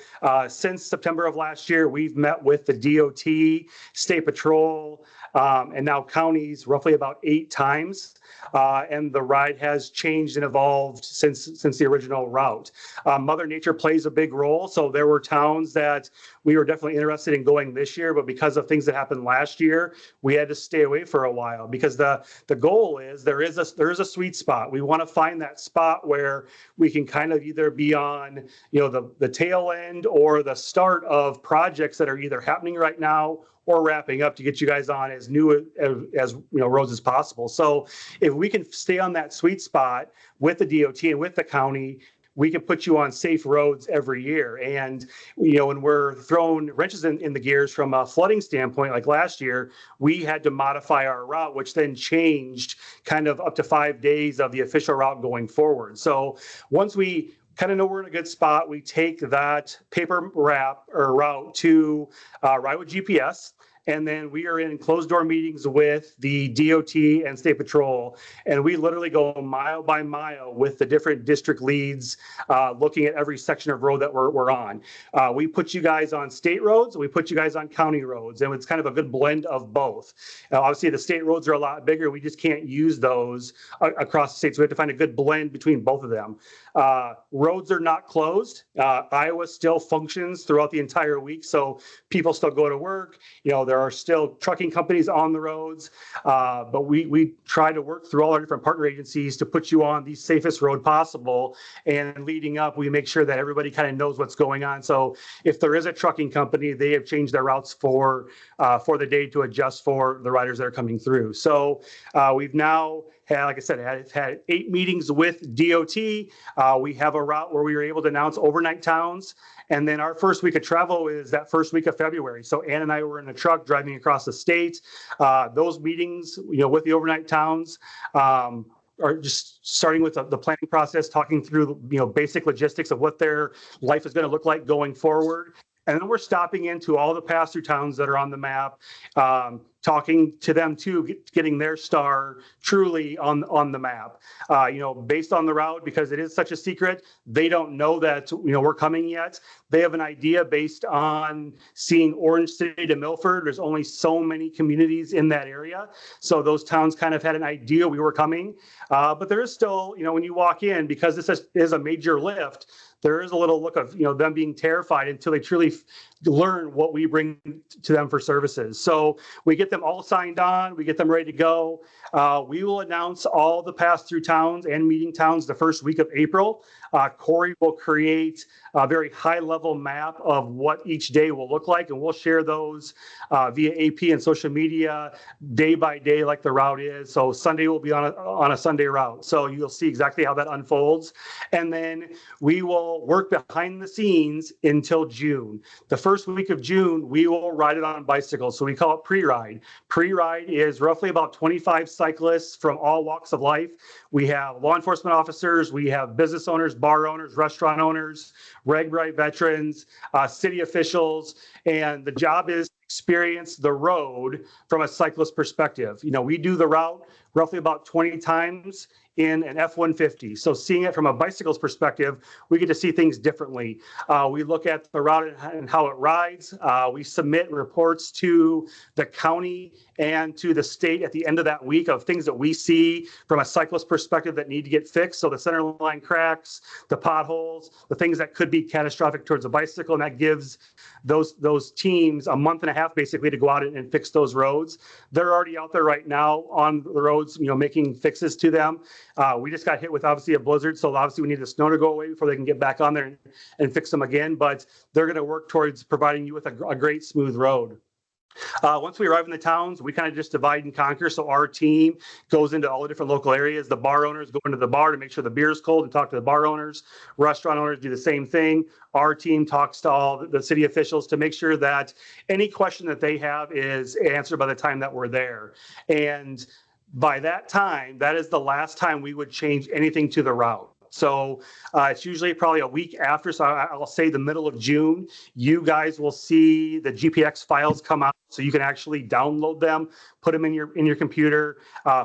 since September of last year, we've met with the DOT, State Patrol, and now counties roughly about 8 times. And the ride has changed and evolved since the original route. Mother Nature plays a big role. So there were towns that we were definitely interested in going this year, but because of things that happened last year, we had to stay away for a while, because the goal is there is a sweet spot. We want to find that spot where we can kind of either be on, the tail end or the start of projects that are either happening right now or wrapping up, to get you guys on as new as roads as possible. So if we can stay on that sweet spot with the DOT and with the county, we can put you on safe roads every year. And, when we're throwing wrenches in the gears from a flooding standpoint, like last year, we had to modify our route, which then changed kind of up to 5 days of the official route going forward. So once we kind of know we're in a good spot, we take that paper route to Ride with GPS. And then we are in closed door meetings with the DOT and State Patrol. And we literally go mile by mile with the different district leads, looking at every section of road that we're on. We put you guys on state roads, we put you guys on county roads, and it's kind of a good blend of both. Obviously, the state roads are a lot bigger. We just can't use those across the state. So we have to find a good blend between both of them. Roads are not closed. Iowa still functions throughout the entire week. So people still go to work. There are still trucking companies on the roads, but we try to work through all our different partner agencies to put you on the safest road possible. And leading up, we make sure that everybody kind of knows what's going on. So if there is a trucking company, they have changed their routes for the day to adjust for the riders that are coming through. So we've now had, like I said, had 8 meetings with DOT. We have a route where we were able to announce overnight towns. And then our first week of travel is that first week of February. So Ann and I were in a truck driving across the state. Those meetings, with the overnight towns, are just starting with the planning process, talking through, basic logistics of what their life is going to look like going forward. And then we're stopping into all the pass-through towns that are on the map, talking to them too, getting their star truly on the map. Based on the route, because it is such a secret, they don't know that we're coming yet. They have an idea based on seeing Orange City to Milford. There's only so many communities in that area, so those towns kind of had an idea we were coming. But there is still, when you walk in, because this is a major lift, there is a little look of them being terrified until they truly learn what we bring to them for services. So we get them all signed on, we get them ready to go. We will announce all the pass-through towns and meeting towns the first week of April. Corey will create a very high-level map of what each day will look like, and we'll share those via AP and social media day by day, like the route is. So Sunday will be on a Sunday route, so you'll see exactly how that unfolds. And then we will work behind the scenes until June. The first week of June, we will ride it on bicycles. So we call it pre-ride. Pre-ride is roughly about 25 cyclists from all walks of life. We have law enforcement officers, we have business owners, bar owners, restaurant owners, RAGBRAI veterans, city officials, and the job is to experience the road from a cyclist perspective. We do the route roughly about 20 times in an F-150. So seeing it from a bicycle's perspective, we get to see things differently. We look at the route and how it rides. We submit reports to the county and to the state at the end of that week of things that we see from a cyclist perspective that need to get fixed. So the center line cracks, the potholes, the things that could be catastrophic towards a bicycle, and that gives those teams a month and a half basically to go out and fix those roads. They're already out there right now on the roads, making fixes to them. We just got hit with obviously a blizzard, so obviously we need the snow to go away before they can get back on there and fix them again. But they're going to work towards providing you with a great smooth road. Once we arrive in the towns, we kind of just divide and conquer. So our team goes into all the different local areas. The bar owners go into the bar to make sure the beer is cold and talk to the bar owners. Restaurant owners do the same thing. Our team talks to all the city officials to make sure that any question that they have is answered by the time that we're there. And by that time, that is the last time we would change anything to the route. So it's usually probably a week after. So I'll say the middle of June, you guys will see the GPX files come out so you can actually download them, put them in your computer,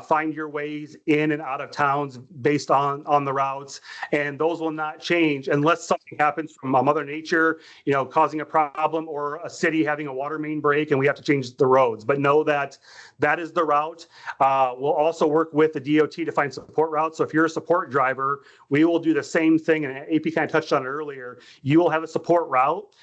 find your ways in and out of towns based on the routes, and those will not change unless something happens from Mother Nature, causing a problem, or a city having a water main break and we have to change the roads. But know that that is the route. We'll also work with the DOT to find support routes. So if you're a support driver, we will do the same thing, and AP kind of touched on it earlier. You will have a support route.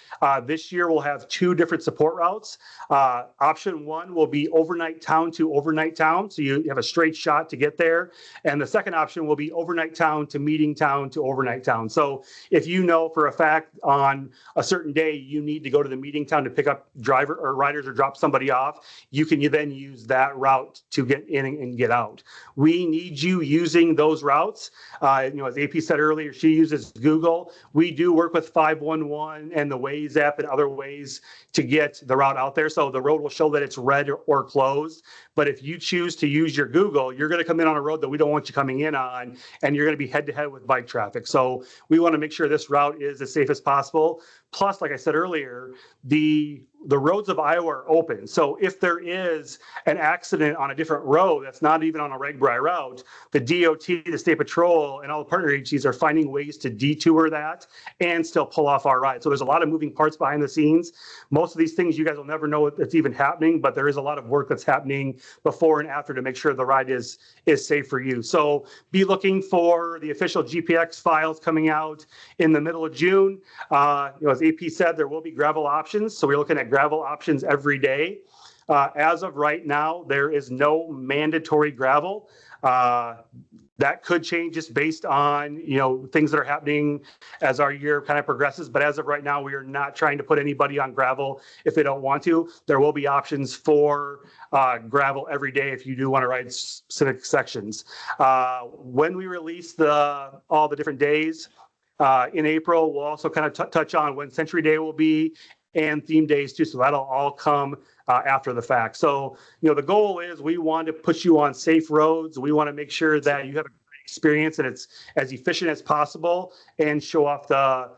This year we'll have 2 different support routes. Option 1 will be overnight town to overnight town, so you have a straight shot to get there. And the second option will be overnight town to meeting town to overnight town. So if you know for a fact on a certain day you need to go to the meeting town to pick up driver or riders or drop somebody off, you can then use that route to get in and get out. We need you using those routes. As AP said earlier, she uses Google. We do work with 511 and the Waze app and other ways to get the route out there. So the road will show that it's red or closed. But if you choose to use your Google, you're going to come in on a road that we don't want you coming in on, and you're going to be head to head with bike traffic. So we want to make sure this route is as safe as possible. Plus, like I said earlier, the roads of Iowa are open. So if there is an accident on a different road that's not even on a RAGBRAI route, the DOT, the State Patrol, and all the partner agencies are finding ways to detour that and still pull off our ride. So there's a lot of moving parts behind the scenes. Most of these things you guys will never know it's even happening, but there is a lot of work that's happening before and after to make sure the ride is safe for you. So be looking for the official GPX files coming out in the middle of June. As AP said, there will be gravel options. So we're looking at gravel options every day. As of right now, there is no mandatory gravel. That could change just based on, things that are happening as our year kind of progresses. But as of right now, we are not trying to put anybody on gravel if they don't want to. There will be options for gravel every day if you do want to ride specific sections. When we release all the different days in April, we'll also kind of touch on when Century Day will be and theme days too. So that'll all come after the fact. So, the goal is we want to put you on safe roads. We want to make sure that you have a great experience and it's as efficient as possible and show off the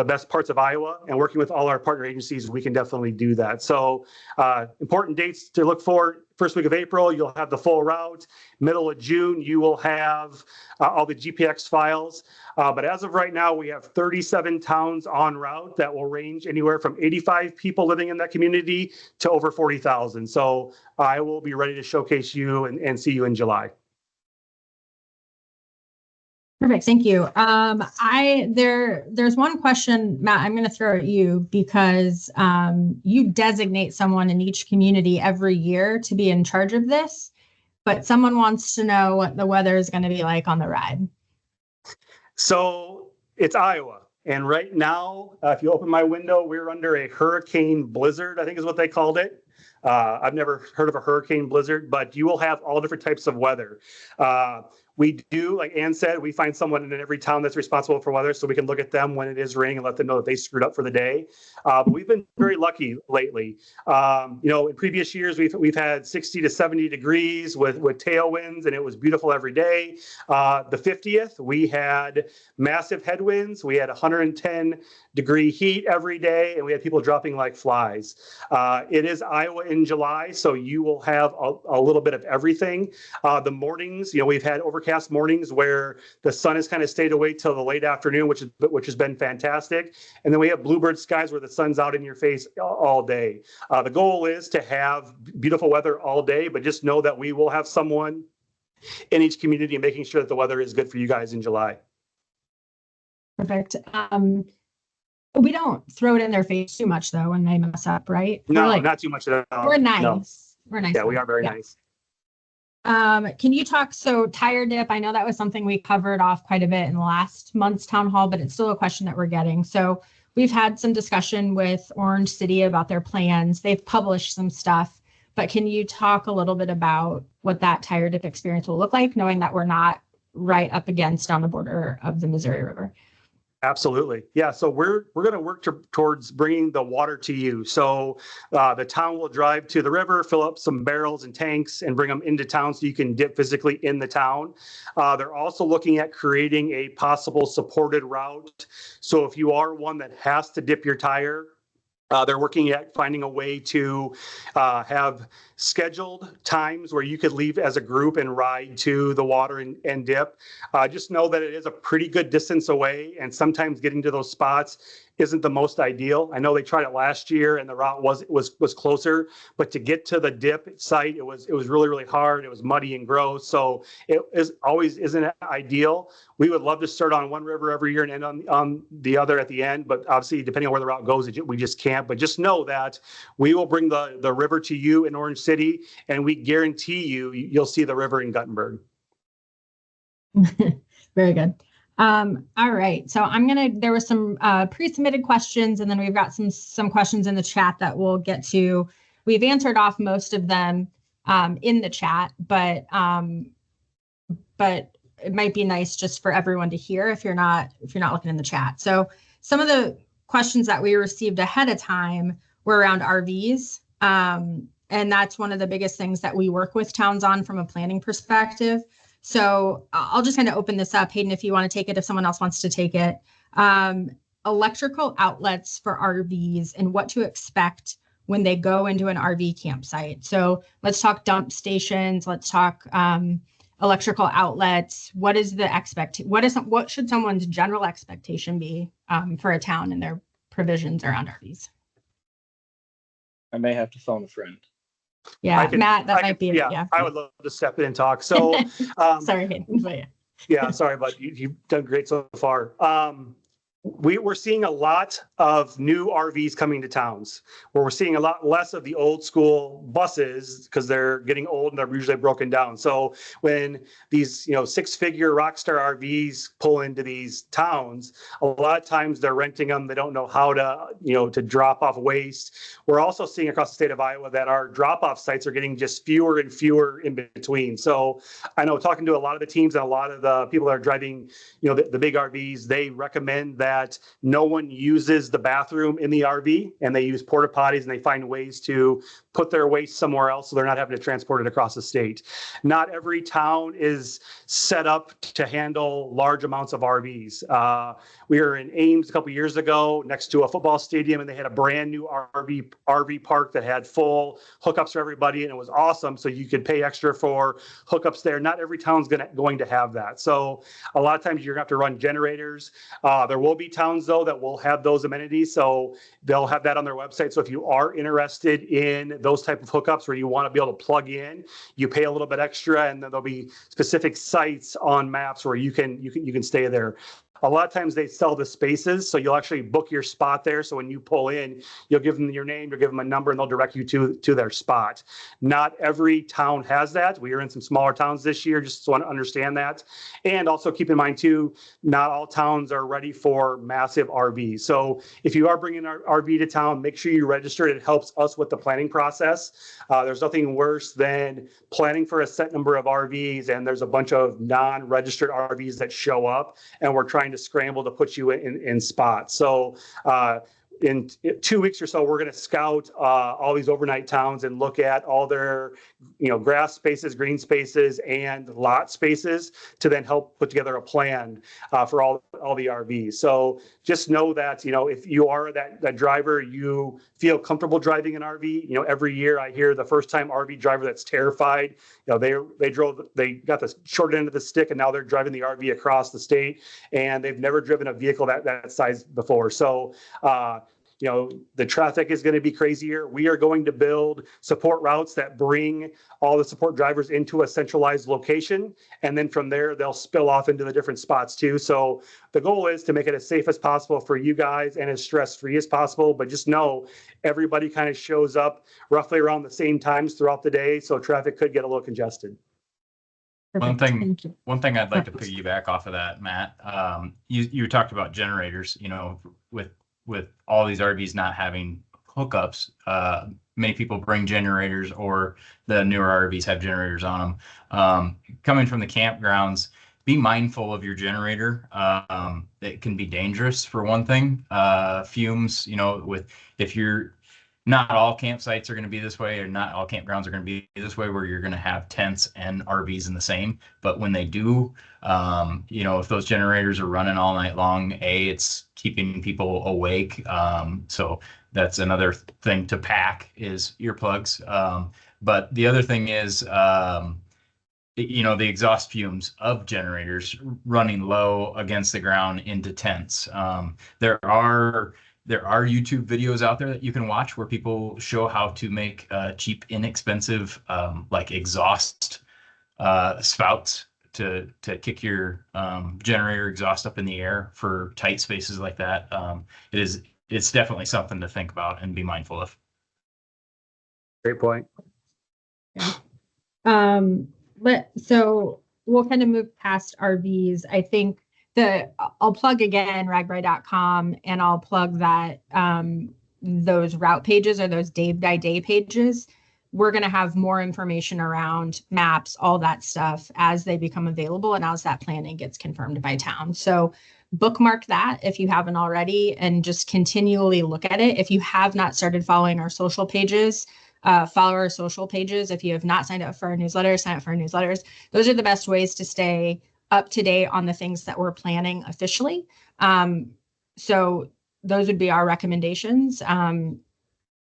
best parts of Iowa. And working with all our partner agencies, we can definitely do that. So important dates to look for: first week of April, you'll have the full route. Middle of June, you will have all the GPX files. But as of right now, we have 37 towns en route that will range anywhere from 85 people living in that community to over 40,000. So I will be ready to showcase you and see you in July. Perfect. Thank you. There's one question, Matt, I'm going to throw at you because you designate someone in each community every year to be in charge of this, but someone wants to know what the weather is going to be like on the ride. So it's Iowa. And right now, if you open my window, we're under a hurricane blizzard, I think is what they called it. I've never heard of a hurricane blizzard, but you will have all different types of weather. We do, like Ann said, we find someone in every town that's responsible for weather so we can look at them when it is raining and let them know that they screwed up for the day. But we've been very lucky lately. In previous years, we've had 60 to 70 degrees with tailwinds, and it was beautiful every day. The 50th, we had massive headwinds. We had 110-degree heat every day, and we had people dropping like flies. It is Iowa in July, so you will have a little bit of everything. The mornings, we've had overcast mornings where the sun has kind of stayed away till the late afternoon, which has been fantastic. And then we have bluebird skies where the sun's out in your face all day. The goal is to have beautiful weather all day, but just know that we will have someone in each community making sure that the weather is good for you guys in July. Perfect. We don't throw it in their face too much though when they mess up, right? No, not too much at all. We're nice. No. We're nice. Yeah, we are very nice. Can you talk, so tire dip, I know that was something we covered off quite a bit in last month's town hall, but it's still a question that we're getting. So we've had some discussion with Orange City about their plans. They've published some stuff, but can you talk a little bit about what that tire dip experience will look like, knowing that we're not right up against on the border of the Missouri River? Absolutely. Yeah. So we're going to work towards bringing the water to you. So the town will drive to the river, fill up some barrels and tanks and bring them into town so you can dip physically in the town. They're also looking at creating a possible supported route. So if you are one that has to dip your tire, They're working at finding a way to have scheduled times where you could leave as a group and ride to the water and dip. Just know that it is a pretty good distance away, and sometimes getting to those spots isn't the most ideal. I know they tried it last year and the route was closer, but to get to the dip site, it was really, really hard. It was muddy and gross, so it always isn't ideal. We would love to start on one river every year and end on the other at the end, but obviously, depending on where the route goes, we just can't. But just know that we will bring the river to you in Orange City, and we guarantee you'll see the river in Guttenberg. Very good. All right. So there were some pre-submitted questions, and then we've got some questions in the chat that we'll get to. We've answered off most of them in the chat, but it might be nice just for everyone to hear if you're not looking in the chat. So some of the questions that we received ahead of time were around RVs. And that's one of the biggest things that we work with towns on from a planning perspective. So I'll just kind of open this up. Hayden, if you want to take it, if someone else wants to take it. Electrical outlets for RVs and what to expect when they go into an RV campsite. So let's talk dump stations. Let's talk electrical outlets. What should someone's general expectation be for a town and their provisions around RVs? I may have to phone a friend. Yeah, Matt, that might be. Yeah, I would love to step in and talk. So, sorry, Hayden, but yeah. Yeah, sorry, but you've done great so far. We're seeing a lot of new RVs coming to towns, where we're seeing a lot less of the old school buses because they're getting old and they're usually broken down. So when these 6-figure Rockstar RVs pull into these towns, a lot of times they're renting them. They don't know how to drop off waste. We're also seeing across the state of Iowa that our drop off sites are getting just fewer and fewer in between. So I know, talking to a lot of the teams and a lot of the people that are driving the big RVs, they recommend that no one uses the bathroom in the RV, and they use porta potties, and they find ways to put their waste somewhere else so they're not having to transport it across the state. Not every town is set up to handle large amounts of RVs. We were in Ames a couple years ago next to a football stadium, and they had a brand new RV park that had full hookups for everybody, and it was awesome. So you could pay extra for hookups there. Not every town's going to have that. So a lot of times you're going to have to run generators. There will be towns, though, that will have those amenities, so they'll have that on their website. So if you are interested in those type of hookups where you want to be able to plug in, you pay a little bit extra, and then there'll be specific sites on maps where you can stay there. A lot of times they sell the spaces, so you'll actually book your spot there. So when you pull in, you'll give them your name, you'll give them a number, and they'll direct you to their spot. Not every town has that. We are in some smaller towns this year, just want to understand that. And also keep in mind too, not all towns are ready for massive RVs. So if you are bringing an RV to town, make sure you register it. It helps us with the planning process. There's nothing worse than planning for a set number of RVs, and there's a bunch of non-registered RVs that show up, and we're trying to scramble to put you in spots. So in 2 weeks or so, we're going to scout all these overnight towns and look at all their grass spaces, green spaces, and lot spaces to then help put together a plan for all the RVs. So just know that if you are that driver, you feel comfortable driving an RV. Every year I hear the first time RV driver that's terrified. They got the short end of the stick, and now they're driving the RV across the state, and they've never driven a vehicle that size before. So the traffic is going to be crazier. We are going to build support routes that bring all the support drivers into a centralized location, and then from there they'll spill off into the different spots too. So the goal is to make it as safe as possible for you guys and as stress-free as possible, but just know everybody kind of shows up roughly around the same times throughout the day, so traffic could get a little congested. One thing I'd like to piggyback off of that, Matt, you talked about generators, with all these RVs not having hookups, many people bring generators, or the newer RVs have generators on them. Coming from the campgrounds, be mindful of your generator. It can be dangerous, for one thing. Fumes, if you're not all campsites are going to be this way, or not all campgrounds are going to be this way, where you're going to have tents and RVs in the same. But when they do, if those generators are running all night long, it's keeping people awake. So that's another thing to pack is earplugs. But the other thing is, the exhaust fumes of generators running low against the ground into tents. There are YouTube videos out there that you can watch where people show how to make cheap, inexpensive, like exhaust spouts to kick your generator exhaust up in the air for tight spaces like that. It's definitely something to think about and be mindful of. Great point. Yeah. So we'll kind of move past RVs. I think I'll plug again ragbrai.com, and I'll plug that those route pages or those day by day pages. We're going to have more information around maps, all that stuff as they become available and as that planning gets confirmed by town. So bookmark that if you haven't already, and just continually look at it. If you have not started following our social pages, follow our social pages. If you have not signed up for our newsletter, sign up for our newsletters. Those are the best ways to stay up to date on the things that we're planning officially. So those would be our recommendations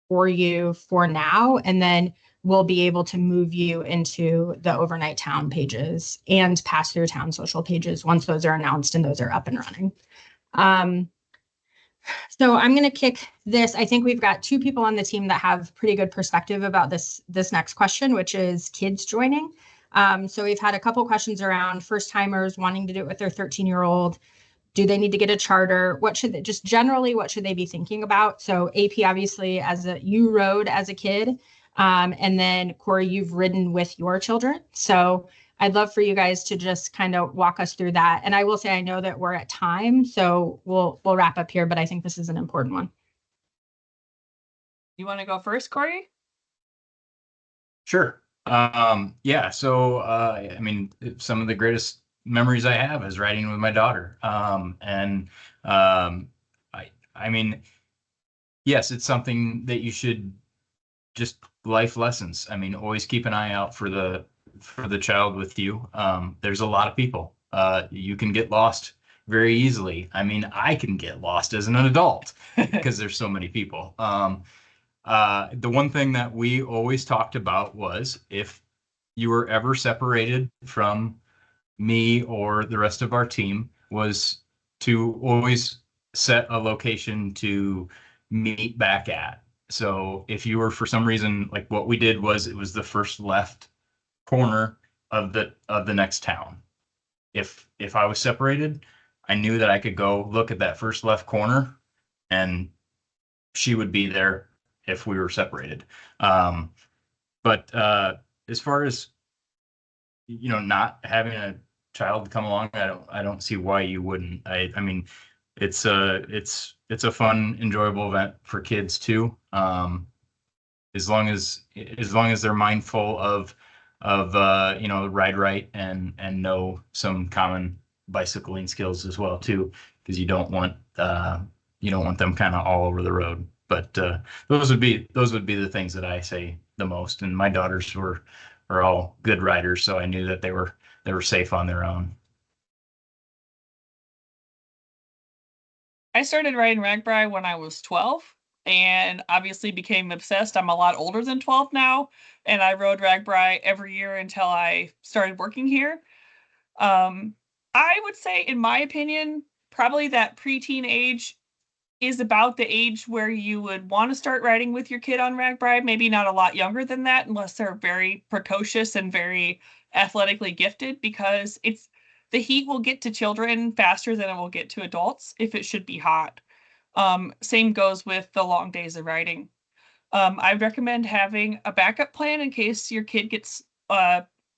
for you for now. And then we'll be able to move you into the overnight town pages and pass through town social pages once those are announced and those are up and running. So I'm going to kick this. I think we've got two people on the team that have pretty good perspective about this next question, which is kids joining. So we've had a couple questions around first timers wanting to do it with their 13-year-old. Do they need to get a charter? What should they be thinking about? So AP, obviously, you rode as a kid, and then Corey, you've ridden with your children. So I'd love for you guys to just kind of walk us through that. And I will say, I know that we're at time, so we'll wrap up here, but I think this is an important one. You want to go first, Corey? Sure. Yeah. So, I mean, some of the greatest memories I have is riding with my daughter. I mean, yes, it's something that you should just life lessons. I mean, always keep an eye out for the child with you. There's a lot of people. You can get lost very easily. I mean, I can get lost as an adult because there's so many people. The one thing that we always talked about was if you were ever separated from me or the rest of our team, was to always set a location to meet back at. So if you were, for some reason, like what we did was it was the first left corner of the next town. If I was separated, I knew that I could go look at that first left corner and she would be there if we were separated. But as far as, not having a child come along, I don't see why you wouldn't. I mean, it's a fun, enjoyable event for kids too. As long as they're mindful of ride right and know some common bicycling skills as well too, because you don't want them kind of all over the road. But those would be the things that I say the most. And my daughters are all good riders, so I knew that they were safe on their own. I started riding RAGBRAI when I was 12 and obviously became obsessed. I'm a lot older than 12 now, and I rode RAGBRAI every year until I started working here. I would say, in my opinion, probably that preteen age is about the age where you would want to start riding with your kid on RAGBRAI. Maybe not a lot younger than that, unless they're very precocious and very athletically gifted, because the heat will get to children faster than it will get to adults if it should be hot. Same goes with the long days of riding. I recommend having a backup plan in case your kid gets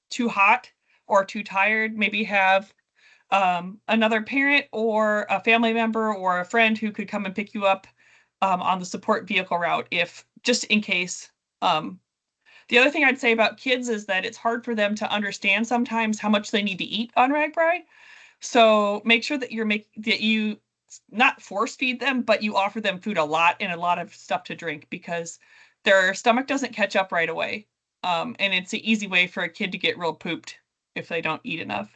too hot or too tired. Maybe have another parent or a family member or a friend who could come and pick you up on the support vehicle route, just in case. The other thing I'd say about kids is that it's hard for them to understand sometimes how much they need to eat on RAGBRAI. So make sure that you not force feed them, but you offer them food a lot and a lot of stuff to drink, because their stomach doesn't catch up right away. And it's an easy way for a kid to get real pooped if they don't eat enough.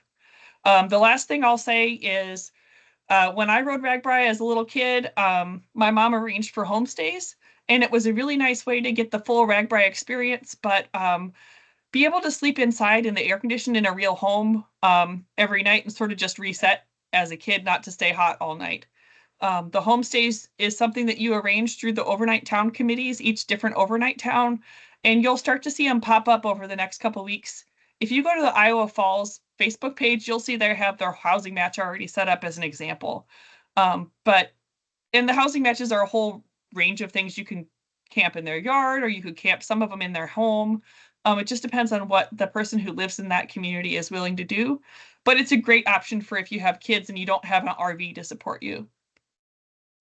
The last thing I'll say is When I rode RAGBRAI as a little kid, my mom arranged for homestays, and it was a really nice way to get the full RAGBRAI experience, but be able to sleep inside in the air conditioned in a real home every night and sort of just reset as a kid, not to stay hot all night. The homestays is something that you arrange through the overnight town committees, each different overnight town, and you'll start to see them pop up over the next couple weeks. If you go to the Iowa Falls Facebook page, you'll see they have their housing match already set up as an example. But the housing matches are a whole range of things. You can camp in their yard, or you could camp some of them in their home. It just depends on what the person who lives in that community is willing to do. But it's a great option for if you have kids and you don't have an RV to support you.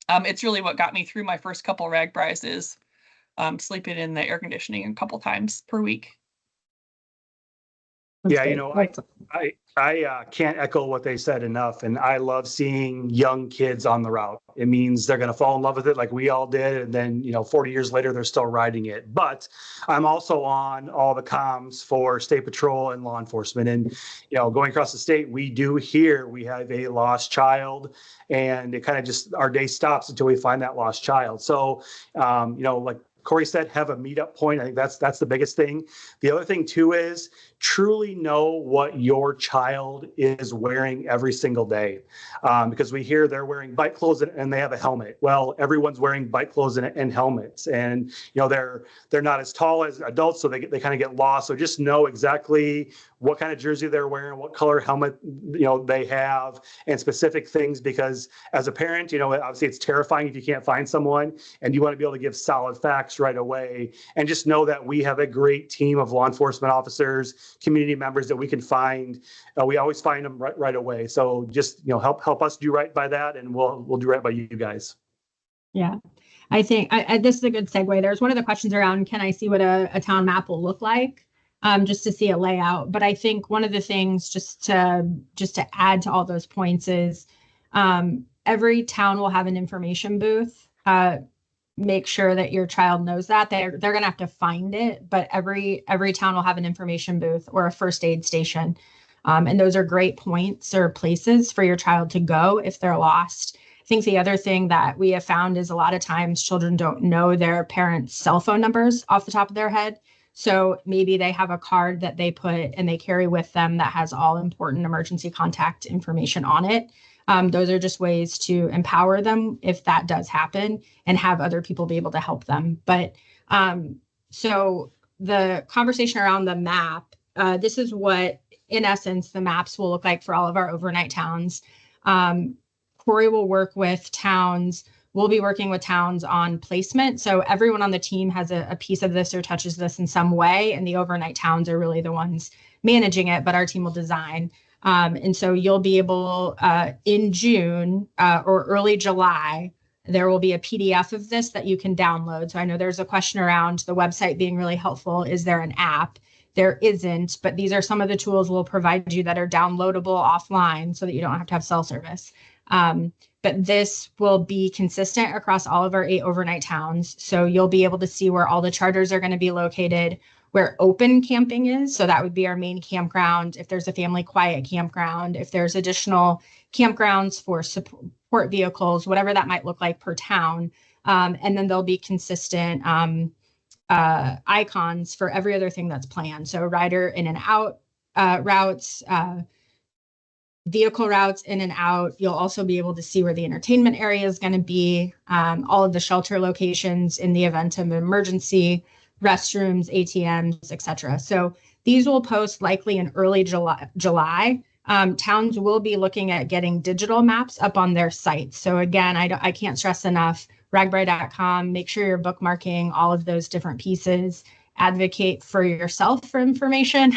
It's really what got me through my first couple RAGBRAIs is sleeping in the air conditioning a couple times per week. Yeah, you know, I can't echo what they said enough, and I love seeing young kids on the route. It means they're going to fall in love with it like we all did, and then, you know, 40 years later, they're still riding it. But I'm also on all the comms for State Patrol and law enforcement, and, you know, going across the state, we do hear we have a lost child, and it kind of just, our day stops until we find that lost child. So, you know, like Corey said, have a meetup point. I think that's the biggest thing. The other thing too is truly know what your child is wearing every single day, because we hear they're wearing bike clothes and they have a helmet. Well, everyone's wearing bike clothes and helmets, and you know they're not as tall as adults, so they kind of get lost. So just know exactly what kind of jersey they're wearing, what color helmet they have, and specific things. Because as a parent, obviously it's terrifying if you can't find someone, and you want to be able to give solid facts right away. And just know that we have a great team of law enforcement officers, community members that we can find. We always find them right away. So just help us do right by that, and we'll do right by you guys. Yeah, I think this is a good segue. There's one of the questions around, can I see what a town map will look like? Just to see a layout. But I think one of the things just to add to all those points is every town will have an information booth. Make sure that your child knows that they're going to have to find it, but every town will have an information booth or a first aid station. And those are great points or places for your child to go if they're lost. I think the other thing that we have found is a lot of times children don't know their parents' cell phone numbers off the top of their head. So maybe they have a card that they put and they carry with them that has all important emergency contact information on it. Those are just ways to empower them if that does happen, and have other people be able to help them. But so the conversation around the map, this is what, in essence, the maps will look like for all of our overnight towns. Corey will work with towns. We'll be working with towns on placement. So everyone on the team has a piece of this or touches this in some way, and the overnight towns are really the ones managing it, but our team will design. And so you'll be able, in June or early July, there will be a PDF of this that you can download. So I know there's a question around the website being really helpful. Is there an app? There isn't, but these are some of the tools we'll provide you that are downloadable offline so that you don't have to have cell service. But this will be consistent across all of our 8 overnight towns. So you'll be able to see where all the charters are going to be located, where open camping is. So that would be our main campground. If there's a family quiet campground, if there's additional campgrounds for support vehicles, whatever that might look like per town. And then there'll be consistent icons for every other thing that's planned. So rider in and out routes, vehicle routes in and out. You'll also be able to see where the entertainment area is going to be, all of the shelter locations in the event of an emergency, restrooms, ATMs, etc. So these will post likely in early July. Towns will be looking at getting digital maps up on their sites. So again, I can't stress enough, ragbrai.com, make sure you're bookmarking all of those different pieces. Advocate for yourself for information,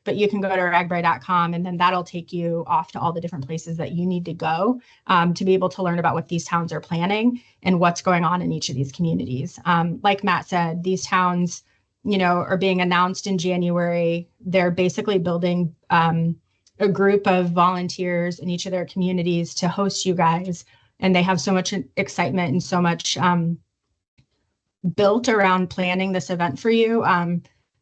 but you can go to ragbrai.com, and then that'll take you off to all the different places that you need to go to be able to learn about what these towns are planning and what's going on in each of these communities. Like Matt said, these towns, are being announced in January. They're basically building a group of volunteers in each of their communities to host you guys, and they have so much excitement and so much built around planning this event for you.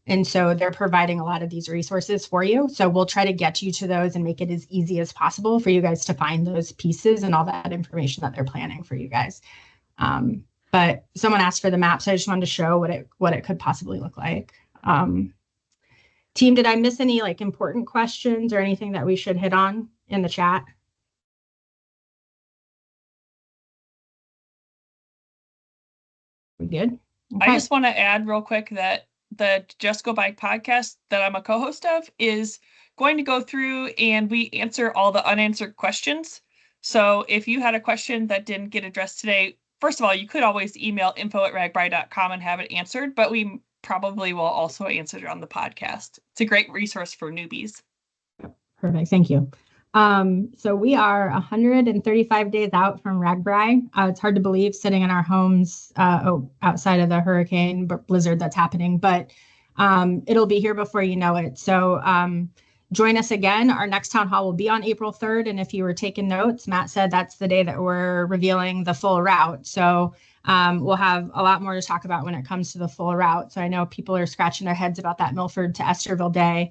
And so they're providing a lot of these resources for you. So we'll try to get you to those and make it as easy as possible for you guys to find those pieces and all that information that they're planning for you guys. But someone asked for the map, so I just wanted to show what it could possibly look like. Team, did I miss any like important questions or anything that we should hit on in the chat? We good? Okay. I just want to add real quick that the Just Go Bike podcast that I'm a co-host of is going to go through and we answer all the unanswered questions. So if you had a question that didn't get addressed today, first of all, you could always email info@ragbrai.com and have it answered, but we probably will also answer it on the podcast. It's a great resource for newbies. Perfect. Thank you. So we are 135 days out from RAGBRAI. It's hard to believe sitting in our homes outside of the hurricane blizzard that's happening, but it'll be here before you know it. So join us again. Our next town hall will be on April 3rd. And if you were taking notes, Matt said that's the day that we're revealing the full route. So we'll have a lot more to talk about when it comes to the full route. So I know people are scratching their heads about that Milford to Estherville day.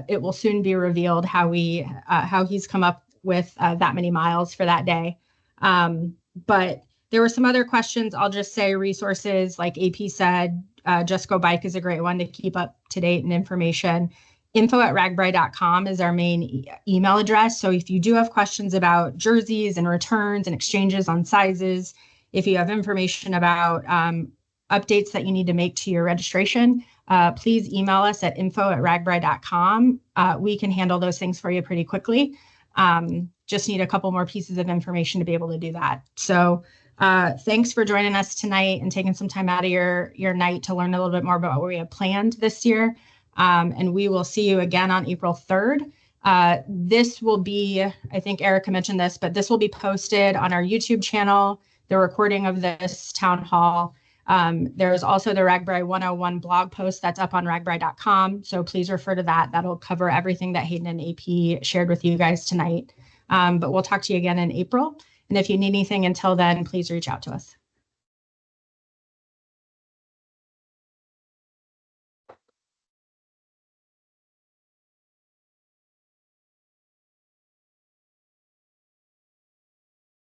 It will soon be revealed how he's come up with that many miles for that day. But there were some other questions. I'll just say resources, like AP said, Just Go Bike is a great one to keep up to date and information. info@ragbrai.com is our main email address. So if you do have questions about jerseys and returns and exchanges on sizes, if you have information about updates that you need to make to your registration, please email us at info@ragbrai.com. We can handle those things for you pretty quickly. Just need a couple more pieces of information to be able to do that. So thanks for joining us tonight and taking some time out of your night to learn a little bit more about what we have planned this year. And we will see you again on April 3rd. This will be, I think Erica mentioned this, but this will be posted on our YouTube channel, the recording of this town hall. There is also the RAGBRAI 101 blog post that's up on ragbrai.com. So please refer to that. That'll cover everything that Hayden and AP shared with you guys tonight. But we'll talk to you again in April. And if you need anything until then, please reach out to us.